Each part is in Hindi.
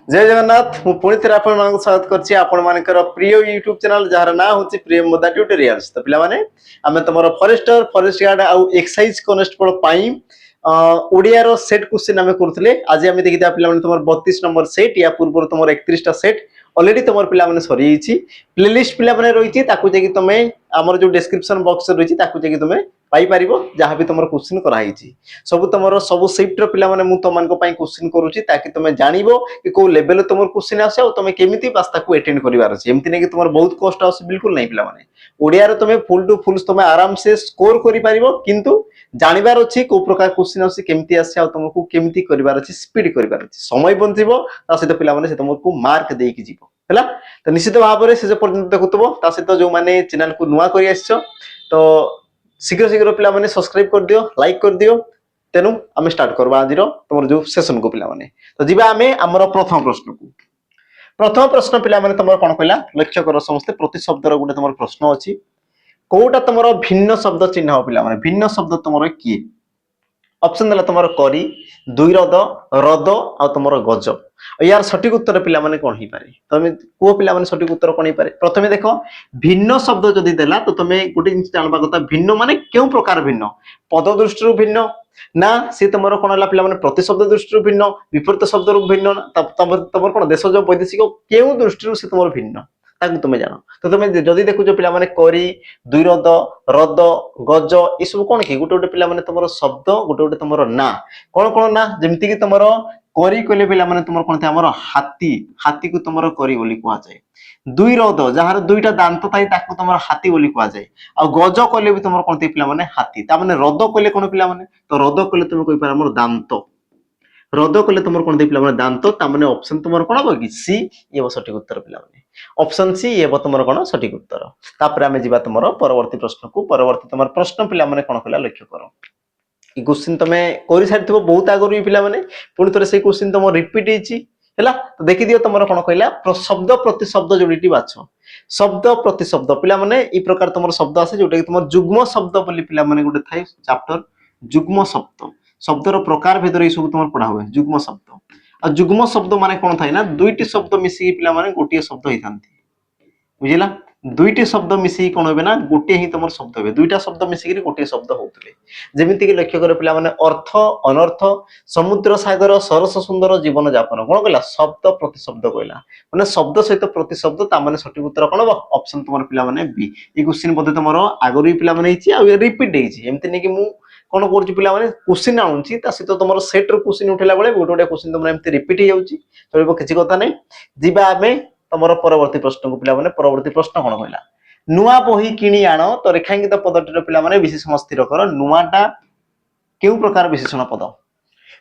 जय जगन्नाथ मु पुणी थे आपण मानक स्वागत करछि आपण मानकर प्रिय YouTube चैनल जहार ना होछि प्रिय मुद्दा ट्यूटोरियल्स। तो पिला माने आमे तमरो फॉरेस्टर फॉरेस्ट गार्ड आ एक्साइज कांस्टेबल पाई ओडिया रो सेट क्वेश्चन आमे करथले। आज आमे देखिता पिला माने तमरो 32 नंबर सेट या पूर्व तमरो 31 टा सेट ऑलरेडी तमरो पिला माने सरी छि। प्लेलिस्ट पिला माने रहिछि ताकू जेकी तमे हमर जो डिस्क्रिप्शन बॉक्स रहिछि ताकू जेकी तमे पाई परिबो जहां भी तमरो क्वेश्चन कराई छि। सब तमरो सब शिफ्ट रो पिला माने मु तमान को पई क्वेश्चन करूछि ताकि तमे जानिबो कि को लेवल तमरो क्वेश्चन आसे और तमे केमिति पास्ता को अटेंड करिवार अछि। एमति नै कि तमरो बहुत कष्ट आसे बिल्कुल नै पिला माने ओडिया रो तमे फुल टू फुल तमे आराम से स्कोर करि परिबो किंतु जानिबार अछि को प्रकार क्वेश्चन आसे केमिति आसे और तमको केमिति करिवार अछि स्पीड करिवार अछि समय बंचिबो ता सहित पिला माने से तमको मार्क देई कि जीवो हैला। तो निश्चित भाव में से पर्यंत देखुतबो ता सहित जो माने चैनल को नुवा करि आछो तो शीघ्र शीघ्र पिला माने सब्सक्राइब कर दियो लाइक कर दियो। तेनु आमे स्टार्ट करबा आज तुम जो सेशन को पिला माने तो जीवा आमे हमर प्रथम प्रश्न पिला माने तुम कोन कहला लक्ष्य करो समस्त प्रति शब्द रो गुटे तुम प्रश्न अछि कोटा तुम भिन्न शब्द चिन्ह पिला माने भिन्न शब्द तुम किए ऑप्शन देला तुम करी दुई रद रद आ तुम गज यार सठिक उत्तर पिला माने कोन ही पारे तमे को पिला माने सठिक उत्तर कोन ही पारे। प्रथमे देखो भिन्न शब्द जदि देला तो तमे गुटे जिंस जानबा कथा भिन्न माने केउ प्रकार भिन्न पद दृष्टि भिन्न ना से तुमरो कोन हला पिला माने प्रति शब्द दृष्टि भिन्न विपरीत शब्द रु भिन्न तमर कोन देश जो वैदेशिक केउ दृष्टि से तुमरो भिन्न ताकू तुमे जानो। तो तुमे जदि देखु जो पिला माने करी दुई रद रद गज ई सब कोन की गुटे गुटे पिला माने तुमरो शब्द गुटे गुटे तुमरो ना कोन ना जेमति कि तुमरो करी कहले पिला माने तुमरो कोन हमरो हाथी हाथी को तुमरो करी बोली कुआ जाय दुई रद जहार दुईटा दांत थाई ताकू तुमरो हाथी बोली कुआ जाय आ गज कहले भी तुमरो कोन पिला माने हाथी ता माने रद कहले कोन पिला माने तो रद कहले तुमे कहि पार हमरो दांत रद कहले तुमरो कोन पिला माने दांत ता माने ऑप्शन तुमरो कोन हो कि सी ये सठिक उत्तर पिला माने ऑप्शन सी ये तुमरो कोन सठिक उत्तर। तापर आमे जिबा तुमरो परवर्ती प्रश्न को परवर्ती तुमरो प्रश्न पिला माने कोन कहला लक्ष्य करो ई क्वेश्चन तमे कोरि सारिथबो बहुत आगरु पिला माने पुणी थरे से क्वेश्चन तुम रिपीट हेची हैला। तो देखि दियो तुमरो कोन कहला शब्द प्रति शब्द जोडीटी बाछो शब्द प्रति शब्द पिला माने ई प्रकार तुमरो शब्द आसे जोटा कि तुमरो जुग्म शब्द बोली पिला माने गुटे थाई चैप्टर जुग्म शब्द शब्दर प्रकार भेदर ई सब तुमर पढा हुए जुग्म शब्द आ जुग्म शब्द माने कोन थाई ना दुईटी शब्द मिसी पिला माने गोटिए शब्द होइथांती बुझिला दुईटी शब्द मिसी कोन होबे ना गोटे ही तुमर शब्द होबे दुईटा शब्द मिसी गोटे शब्द होतले जेमिति कि लक्ष्य करे पिला माने अर्थ अनर्थ समुद्र सागर सरस सुंदर जीवन यापन कोन कहला शब्द प्रति शब्द कहला माने शब्द सहित प्रति शब्द ता माने सठिक उत्तर कोन हो ऑप्शन तुमर पिला माने बी। ई क्वेश्चन बदे तुमरो आगरी पिला माने हिची आ रिपीट हेची एमति नै कि मु कोन करछि पिला माने क्वेश्चन आउछि ता सहित तुमरो सेट रो क्वेश्चन उठेला बेले गोटे गोटे क्वेश्चन तुमरो एमति रिपीट हे जाउछि तबे किछि कथा नै जिबा आमे तुमरो परवर्ती प्रश्न को पिला माने परवर्ती प्रश्न कोन कहला नुआ बही किनी आनो तो रेखांकित पदटीर पिला माने विशेषण स्थिर कर नुआटा केउ प्रकार विशेषण पद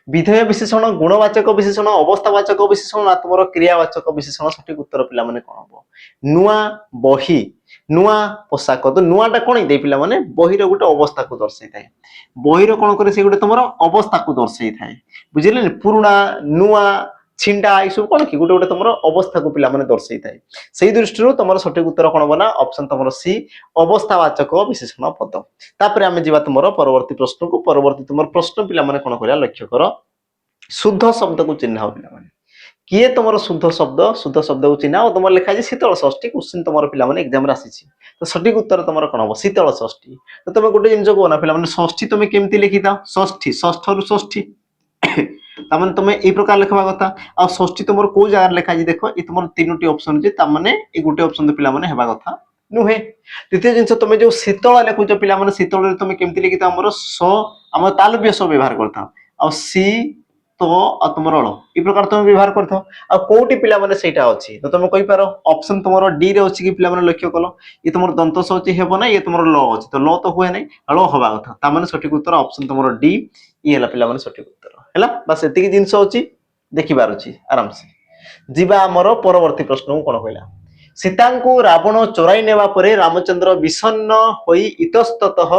विधेय विशेषण गुणवाचक विशेषण अवस्थावाचक विशेषण ना तुमरो क्रियावाचक विशेषण सठिक उत्तर पिला माने कोन हो नुआ बही नुआ पोशाक तो नुआटा कोन दे पिला माने बही रो गुटे अवस्था को दर्शाई थाए बही रो कोन करे से गुटे तुमरो अवस्था को दर्शाई थाए बुझिले पुराना नुआ छिंडा ई सब कोन कि गुटे गुटे तुमरो अवस्था को पिला माने दर्शाई थाए सेही दृष्टि रो तुमरो सठिक उत्तर कोन बना ऑप्शन तुमरो सी अवस्थावाचक विशेषण पद। तापर आमे जिबा तुमरो परवर्ती प्रश्न को परवर्ती तुमरो प्रश्न पिला माने कोन करिया लक्ष्य करो शुद्ध शब्द को चिन्ह पिला माने किए तुमरो शुद्ध शब्द को चिन्ह और तुमरो लिखा जे शीतल षष्ठी क्वेश्चन तुमरो पिला माने एग्जाम रे आसीची तो सठिक उत्तर तुमरो कोन हो शीतल षष्ठी। तो तुम गुटे जिंस को ना पिला माने षष्ठी तुम केमति लिखिता षष्ठी षष्ठ रु षष्ठी तामने तुम ए प्रकार लिखबा कथा आ षष्ठी तुमरो को जगह लिखा जे देखो ए तुमरो तीनोटी ऑप्शन जे तामने ए गुटे ऑप्शन तो पिला माने हेबा कथा नुहे। तृतीय जिंस तुम जो शीतल लिखुछ पिला माने शीतल रे तुम केमति लिखिता हमरो स हम तालव्य स व्यवहार करथा आ सी तो आ तुमरो ळ ई प्रकार तुम व्यवहार करथो आ कोटी पिला माने सेटा अछि तो तुम कहि पारो ऑप्शन तुमरो डी रे अछि कि पिला माने लक्ष्य कलो ये तुमरो दंत स अछि हेबो ना ये तुमरो ल अछि तो ल तो हुए नै ळ होबा कथा ता माने सठिक उत्तर ऑप्शन तुमरो डी ई हला पिला माने सठिक उत्तर हैला। बस एतिकी जिंस अछि देखिबार अछि आराम से जिबा हमरो परवर्ती प्रश्न कोन कहला सीता को रावण चोराई नेबा परे रामचंद्र विषण्ण होई इतस्ततः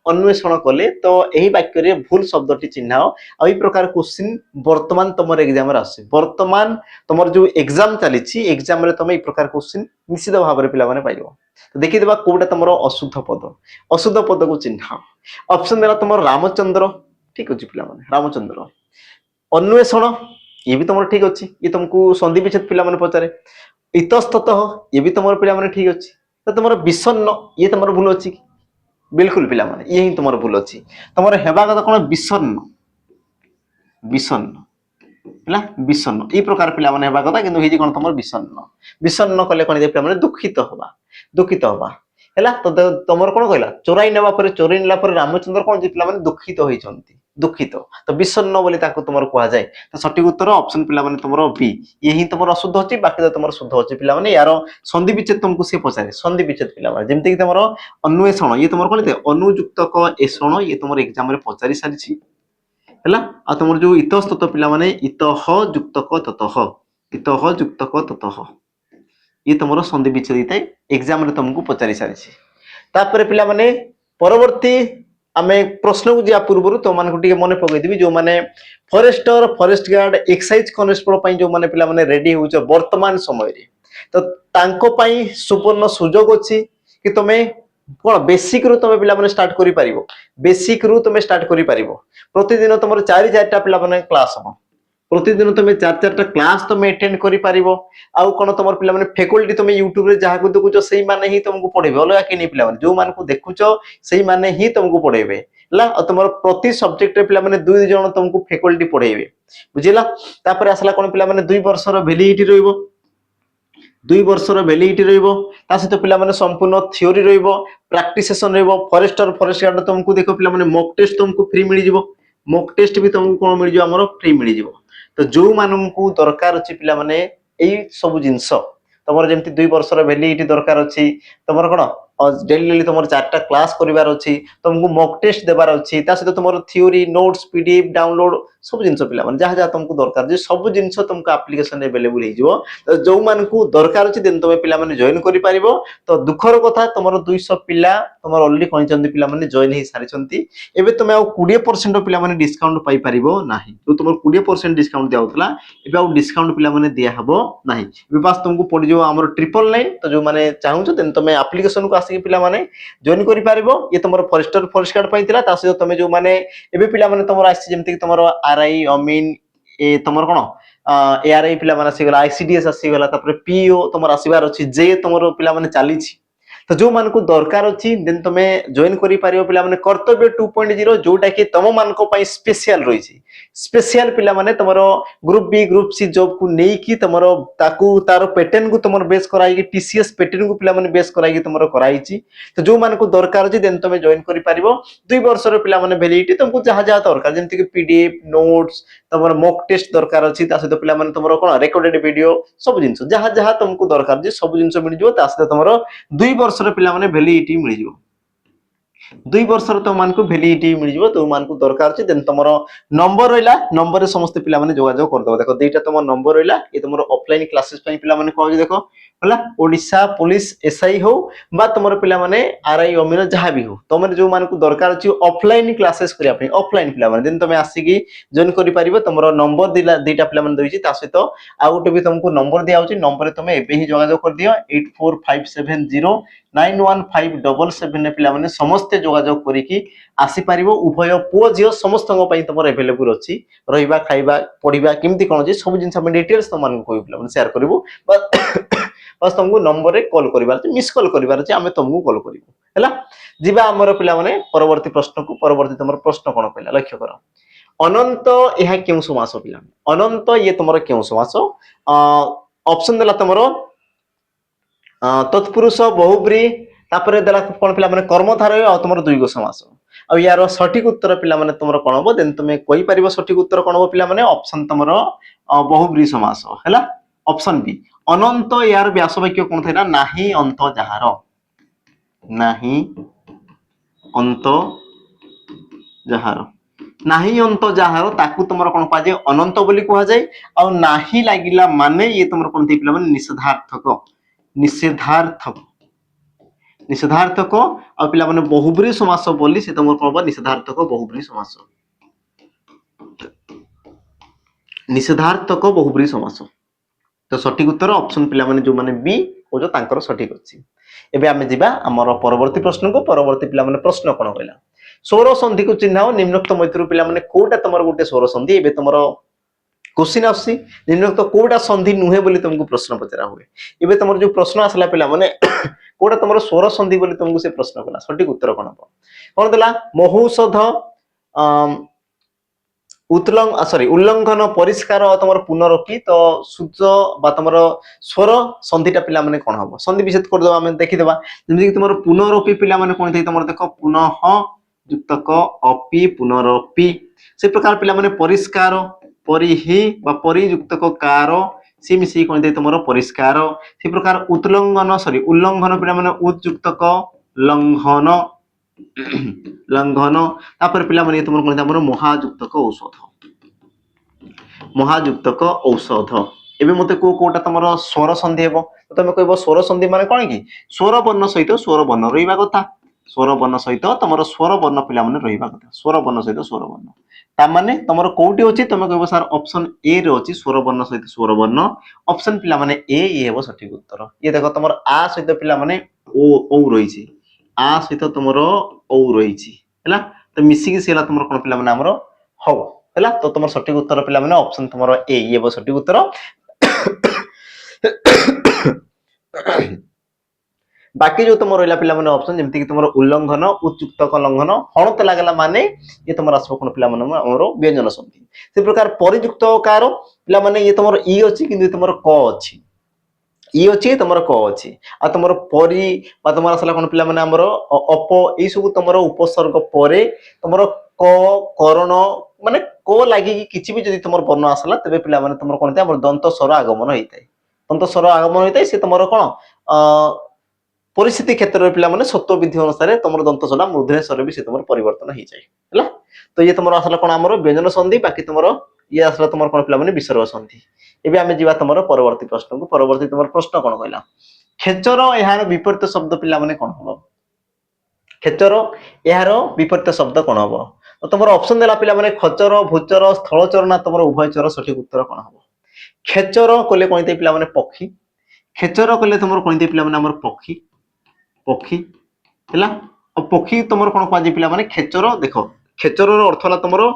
अन्वेषण कले तो एही वाक्य रे भूल शब्दटी चिन्हाओ आ ई प्रकार क्वेश्चन वर्तमान तमर एग्जाम रे आसे वर्तमान तमर जो एग्जाम चली छी एग्जाम रे तमे ई प्रकार क्वेश्चन निश्चित भाव रे पिला माने पाइबो। तो देखि देबा कोडा तमरो अशुद्ध पद को चिन्हाओ ऑप्शन देला तमर रामचंद्र ठीक अछि पिला माने रामचंद्र अन्वेषण ये भी तुम ठीक अच्छी। ये तुमको संधि विच्छेद पिला माने पचारे। इतस्ततः ये भी तुम पिला माने ठीक अच्छी। तो तुम विषन्न ये तुम भूल अच्छी कि? बिल्कुल पिला माने ये ही तुम भूल अच्छी। तुम हेबा कथा कौन विषन्न विषन्न है विषन्न ये प्रकार पिला माने हेबा कथा किंतु हे कोन तुम विषन्न विषन्न कले कोन पिला माने दुखित हवा हैला। तो तुम कौन कहला चोराई नेबा पर चोरी नेला पर रामचंद्र कौन जे पिला माने दुखित होइचंती दुखित तो विषन्न बोली ताको तुम कहा जाए। तो सठिक उत्तर ऑप्शन पिला माने तुम बी ये ही तुम अशुद्ध अच्छी बाकी तो तुम शुद्ध अच्छी पिला माने यार संधि विच्छेद तुमको से पचारे संधि विच्छेद पिला माने जेमति कि तुम अन्वेषण ये तुम कौन अनुयुक्तक एषण ये तुम एग्जाम रे पचारि सारिछि हैला। आ तुम जो इतस्तत पिला माने इतः युक्तक ततः इतः युक्तक ततः ये तुम संधि विच्छेद एग्जाम रे तुमको पचारि सारिछि। तापर पिला माने परवर्ती आमे प्रश्न को जा पूर्व तो मान को मन पकईदेवी जो माने forester forest guard excise constable जो माने पिला माने रेडी हो वर्तमान समय रे तो तांको पई सुवर्ण सुजोग अछि कि तमे कोन बेसिक रु तमे पिला माने स्टार्ट करि परिबो बेसिक रु तमे स्टार्ट करि परिबो। प्रतिदिन तुमर 4-4टा पिला माने क्लास हो प्रतिदिन तुम 4-4टा क्लास तुम अटेंड करि परिबो। आउ कोन तुमर पिला माने फैकल्टी तुम यूट्यूब रे जहा को देखुचो सेही माने ही तुमको पढेबे अलगा के नै पिला माने जो मान को देखुचो सेही माने ही तुमको पढेबे ला। तुमर प्रति सब्जेक्ट रे पिला माने 2 जण तुमको फैकल्टी पढेबे बुझिला। तापर आसला कोन पिला माने 2 वर्ष रो वैलिडिटी रहइबो 2 वर्ष रो वैलिडिटी रहइबो ता सहित पिला माने संपूर्ण थ्योरी रहइबो प्रैक्टिस सेशन रहइबो। फॉरेस्टर फॉरेस्ट गार्ड तुमको देखो पिला माने मॉक टेस्ट तुमको फ्री मिल जिवो मॉक टेस्ट भी तुमको कोन मिल जिवो हमरो फ्री मिल जिवो। तो जो मानू दरकार अच्छी पिला माने एई सब जिंस तुम जमी 2 वर्ष वैलिडिटी दरकार अच्छी तुम कौन डेली तुम 4टा क्लास करिवार अछि तुमको मॉक टेस्ट देबार अछि ता सहित तुम थ्योरी नोट्स पीडीएफ डाउनलोड सब जिंस पिला माने जहा जहा तुमको दरकार जे सब जिंस तुमको एप्लीकेशन अवेलेबल हो जिवो। तो जो मानकू दरकार अछि देन तुम पिला माने जॉइन करि परिबो। तो दुखर कथा तुम 200 पिला तुम ऑलरेडी कहिचंती पिला माने जॉइन ही सारिचंती एबे तुम आ 20% पिला माने डिस्काउंट पाई परिबो नाही जो तुम 20% डिस्काउंट दियाउतला एबे आ डिस्काउंट पिला माने दिया हबो नाही एबे बस तुमको पड़ जो हमर 999। तो जो माने चाहूछ देन तुम एप्लीकेशन को आसी पिला माने जॉइन करि परिबो। ये तुम फॉरेस्टर फॉरेस्ट गार्ड पाइतिला ता सहित तुम जो माने एबे पिला माने तुम आसी जेमति कि तुम आरआई अमीन ए तुम कोन एआरआई पिला माने आसी गला आईसीडीएस आसी गला तापर पीओ तुम आसीबार अछि जे तुम पिला माने चाली छी। तो जो मान को दरकार अछि देन तुम जॉइन करि पारियो पिला माने कर्तव्य 2.0 जोटा कि तुम मान को पई स्पेशल रही छी स्पेशल पिला माने तुमरो group B group C job को नै कि तुमरो ताकू तार पैटर्न को तुमरो बेस कराई कि टीसीएस पैटर्न को पिला माने बेस कराई कि तुमरो कराई छी। तो जो मान को दरकार अछि देन तुम जॉइन करि पारिबो 2 वर्ष रो पिला माने वैलिडिटी तुमको जहा जहा दरकार जेमति कि पीडीएफ नोट्स तुमरो मॉक टेस्ट दरकार अछि ता सहित पिला माने तुमरो कोन रिकॉर्डेड वीडियो सब जिंस जहा जहा तुमको दरकार जे सब जिंस मिल जिवो ता सहित तुमरो 2 वर्ष पिला माने वैलिडिटी मिल जिवो 2 वर्ष तो मान को वैलिडिटी मिल जिवो। तो मान को दरकार अछि देन तमरो नंबर रहिला नंबर रे समस्त पिला माने जोगाजोग कर दबो। देखो दुईटा तुम नंबर रहिला ये तुमरो ऑफलाइन क्लासेस पई पिला माने कहू देखो होला ओडिसा पुलिस एसआई हो बा तुमरो पिला माने आरआई अमीन जहा भी हो तुम जो मान को दरकार अछि ऑफलाइन क्लासेस करिया पई ऑफलाइन पिला माने देन तुम आसी की जॉइन करि परिबो। तुमरो नंबर दिला दुईटा पिला माने दोइछि ता सहित आ गोटे भी तुमको नंबर दिया होछि नंबर रे तुम एबे ही जोगाजोग कर दियो 8457091577 ने पिला माने समस्त जोगाजोग करिकी आसी पारिबो। उभय पुओ झियो समस्त पई तुमर अवेलेबल अछि रहिबा खाइबा पढिबा केमति कोन जे सब जिंस हम डिटेल्स तुम मान को पिला माने शेयर करिवो बस तुमको नंबर रे कॉल करिवार छै मिस कॉल करिवार छै हमें तुमको कॉल करिवो हैला। जिबा हमर पिला माने परवर्ती प्रश्न को परवर्ती तुमर प्रश्न कोन कहला लक्ष्य करो अनंत यह क्यों समास पिला अनंत ये तुमर क्यों समास ऑप्शन देला तुमर तत्पुरुष बहुब्री तापर देला कोन पिला माने कर्मधारय आ तुमर दुई गो समास आ यार सठिक उत्तर पिला माने तुमर कोन हो देन तुमे कहि परिबो सठिक उत्तर कोन हो पिला माने ऑप्शन तुमर बहुब्री समास हैला ऑप्शन बी अनंत यार व्यास वाक्य कोन थैना नाही अंत जहार नाही अंत जहार नाही अंत जहार ताकू तुमर कोन पा जे अनंत बोली कहा जाय आ नाही लागिला माने ये तुमर कोन थै पिला माने निषेधार्थक निषेधार्थक निषेधार्थक आ पिला माने बहुब्री समास बोली से तुमर कोन निषेधार्थक बहुब्री समास निषेधार्थक बहुब्री समास। तो सठिक उत्तर ऑप्शन पिला माने जो माने बी ओ जो तांकर सठिक अछि। एबे आमे जिबा हमर परवर्ती प्रश्न को परवर्ती पिला माने प्रश्न कोन कहला स्वरो संधि को चिन्हाओ निम्नोक्त मैत्रु पिला माने कोटा तमर गुटे स्वरो संधि एबे तमर क्वेश्चन आसी निम्नलिखित कोटा संधि नुहे बोली तुमको प्रश्न पचरा हुए एबे तुमर जो प्रश्न आसला पिला माने कोटा तुमर स्वर संधि बोली तुमको से प्रश्न कला सठिक उत्तर कोन हो कोन देला महौषध उल्लंघन परिष्कार तुम पुनरपि तो सूर्य बा तुम स्वर संधिटा पिला माने कोन हबो संधि विच्छेद कर दबा हम देखि देबा जेमि तुम पुनरपि पिला माने कोन थई तुम देखो पुनः युक्तक अपि पुनरपि से प्रकार पिला माने परिष्कार परिहि बा परियुक्तक कार से मिसी कोन थई तुम परिष्कार से प्रकार उल्लंघन पिला माने उद्युक्तक लंघन लंघन तापर पिला माने तुम कोन हमर महायुक्तक औषध एबे मते कोटा तुम स्वर संधि हेबो तुम कहबो स्वर संधि माने कोन की स्वर वर्ण सहित स्वर वर्ण रहिबा कथा स्वर वर्ण सहित तुम स्वर वर्ण पिला माने रहिबा कथा स्वर वर्ण सहित स्वर वर्ण ता माने तुमर कोउटी होची तुम कहबो सर ऑप्शन ए रे होची स्वर वर्ण सहित स्वर वर्ण ऑप्शन पिला माने ए हेबो सठिक उत्तर ये देखो तुमर आ सहित पिला माने ओ रहिची आ सहित तुमर ओ रहिची हैला तो मिसी की सेला तुमर कोन पिला माने हमरो हो हैला तो तुमर सठिक उत्तर पिला माने ऑप्शन तुमर ए हेबो सठिक उत्तर बाकी जो तुम रहा पिला माने ऑप्शन जेमति कि तुम उल्लंघन उच्युक्तक लंघन हणत लागला माने ये तुम आसब कोन पिला माने हमरो व्यंजन संधि से प्रकार परियुक्त कार पिला माने ये तुम ई अछि किंतु तुम क अछि ई अछि तुम क अछि आ तुम परि बा तुम असला कोन पिला माने हमरो अप ई सब तुम उपसर्ग परे तुम क करण माने को लागि कि किछि भी जदि तुम वर्ण आसला तबे पिला माने तुम कोन हमर दंत स्वर आगमन होइतै दंत स्वर आगमन होइतै से तुम कोन परिस्थिति क्षेत्र पिला माने सत्व विधि अनुसार तुम दंत स्वर मूर्धन्य स्वर भी से तुम परिवर्तन हो जाए हैला तो ये तुम आसला कोन हमर व्यंजन संधि बाकी तुम ये आसला तुम कोन पिला माने विसर्ग संधि एबे आमे जीवा तुम परवर्ती प्रश्न को परवर्ती तुम प्रश्न कोन कहला खेचर एहार विपरीत शब्द पिला माने कोन हबो खेचर एहार विपरीत शब्द कोन हबो तो तुम ऑप्शन देला पिला माने खचर भूचर स्थलचर ना तुम उभयचर सठिक उत्तर कोन हबो खेचर कोले कोन पिला माने पक्षी खेचर कोले तुम कोन पिला माने हमर पक्षी पक्षी हैला पक्षी तुम कोन पाजी पिला माने खेचर देखो खेचर रो अर्थ हला तुमरो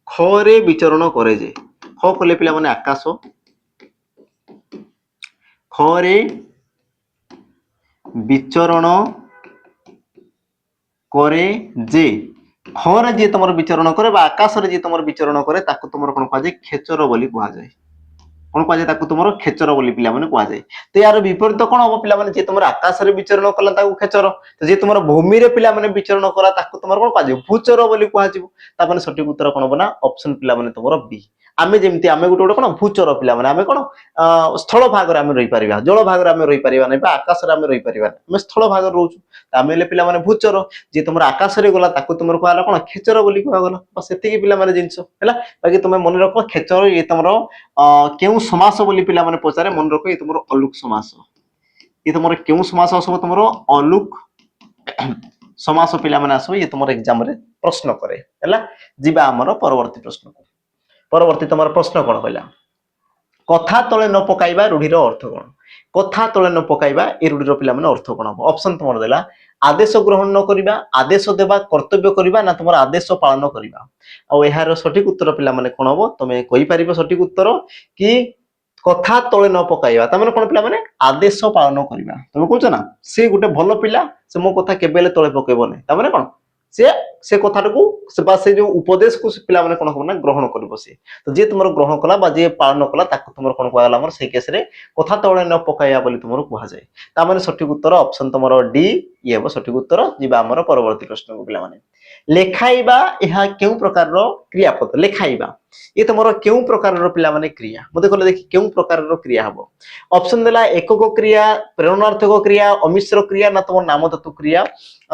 ख रे विचरण करे जे ख कोले पिला माने आकाश ख रे विचरण करे जे खरे जे तुम विचरण करे बा आकाश रे जे तुम विचरण करे ताको तुम कोन पाजे खेचर बोली कहा जाय कोन कहा जाय ताको तुम खेचर बोली पिला माने कहा जाय तो यार विपरीत कोन हो पिला माने जे तुम आकाश रे विचरण कला ताको खेचर तो जे तुम भूमि रे पिला माने विचरण करा ताको तुम कोन कहा जाय भूचर बोली कहा जिवो ता माने सठिक उत्तर कोन बना ऑप्शन पिला माने तुम बी आमे जेमति आमे गोटे कोन भूचर पिला माने आमे कोन स्थल भाग रे आमे रहि परिबा जल भाग रे आमे रहि परिबा नै बा आकाश रे आमे रहि परिबा आमे स्थल भाग रे रहउछु आमे ले पिला माने भूचर जे तुम आकाश रे गला ताको तुम कहला कोन खेचर बोली कहा गला बस सेति की पिला माने जिंस हैला बाकी तुम मन रखो खेचर ये तुमरो केउ समास बोली पिला माने पचारे मन रखो ये तुमरो अलुक समास ये तुमरो केउ समास सब तुमरो अलुक समास पिला माने आसो ये तुमरो एग्जाम रे प्रश्न करे हैला जिबा हमरो परवर्ती प्रश्न को परवर्ती तुम प्रश्न कोन कहला कथा तले न पकाइबा रूढ़ीर अर्थ कोन कथा तले न पकाइबा ए रूढ़ीर पिला माने अर्थ कोन हो ऑप्शन तुमर देला आदेश ग्रहण न करिबा आदेश देबा कर्तव्य करिबा ना तुमर आदेश पालन करिबा आ एहार सठिक उत्तर पिला माने कोन हो तमे कहि परिबो सठिक उत्तर कि कथा तले न पकाइबा त माने कोन पिला माने आदेश पालन करिबा तमे कहछ ना से गुटे भलो पिला से मो कथा केबेले तले पकेबो नै त माने कोन से कथा को से जो उपदेश को पिला माने कोन होना ग्रहण करबो से तो जे तुमर ग्रहण कला बा जे पालन कला ताको तुमर कोन कहला हमर से केस रे कथा तळे न पकाया बोली तुमर कहा जाय ता माने सठिक उत्तर ऑप्शन तुमर डी ये हो सठिक उत्तर जिबा हमर परवर्ती प्रश्न को पिला माने लेखाइबा एहा केउ प्रकार रो क्रियापद लेखाइबा ये तुमर केउ प्रकार रो पिला माने क्रिया मते कहले देखि केउ प्रकार रो क्रिया हबो ऑप्शन देला एकक क्रिया प्रेरणार्थक क्रिया अमिश्र क्रिया ना तुम नाम तत्व क्रिया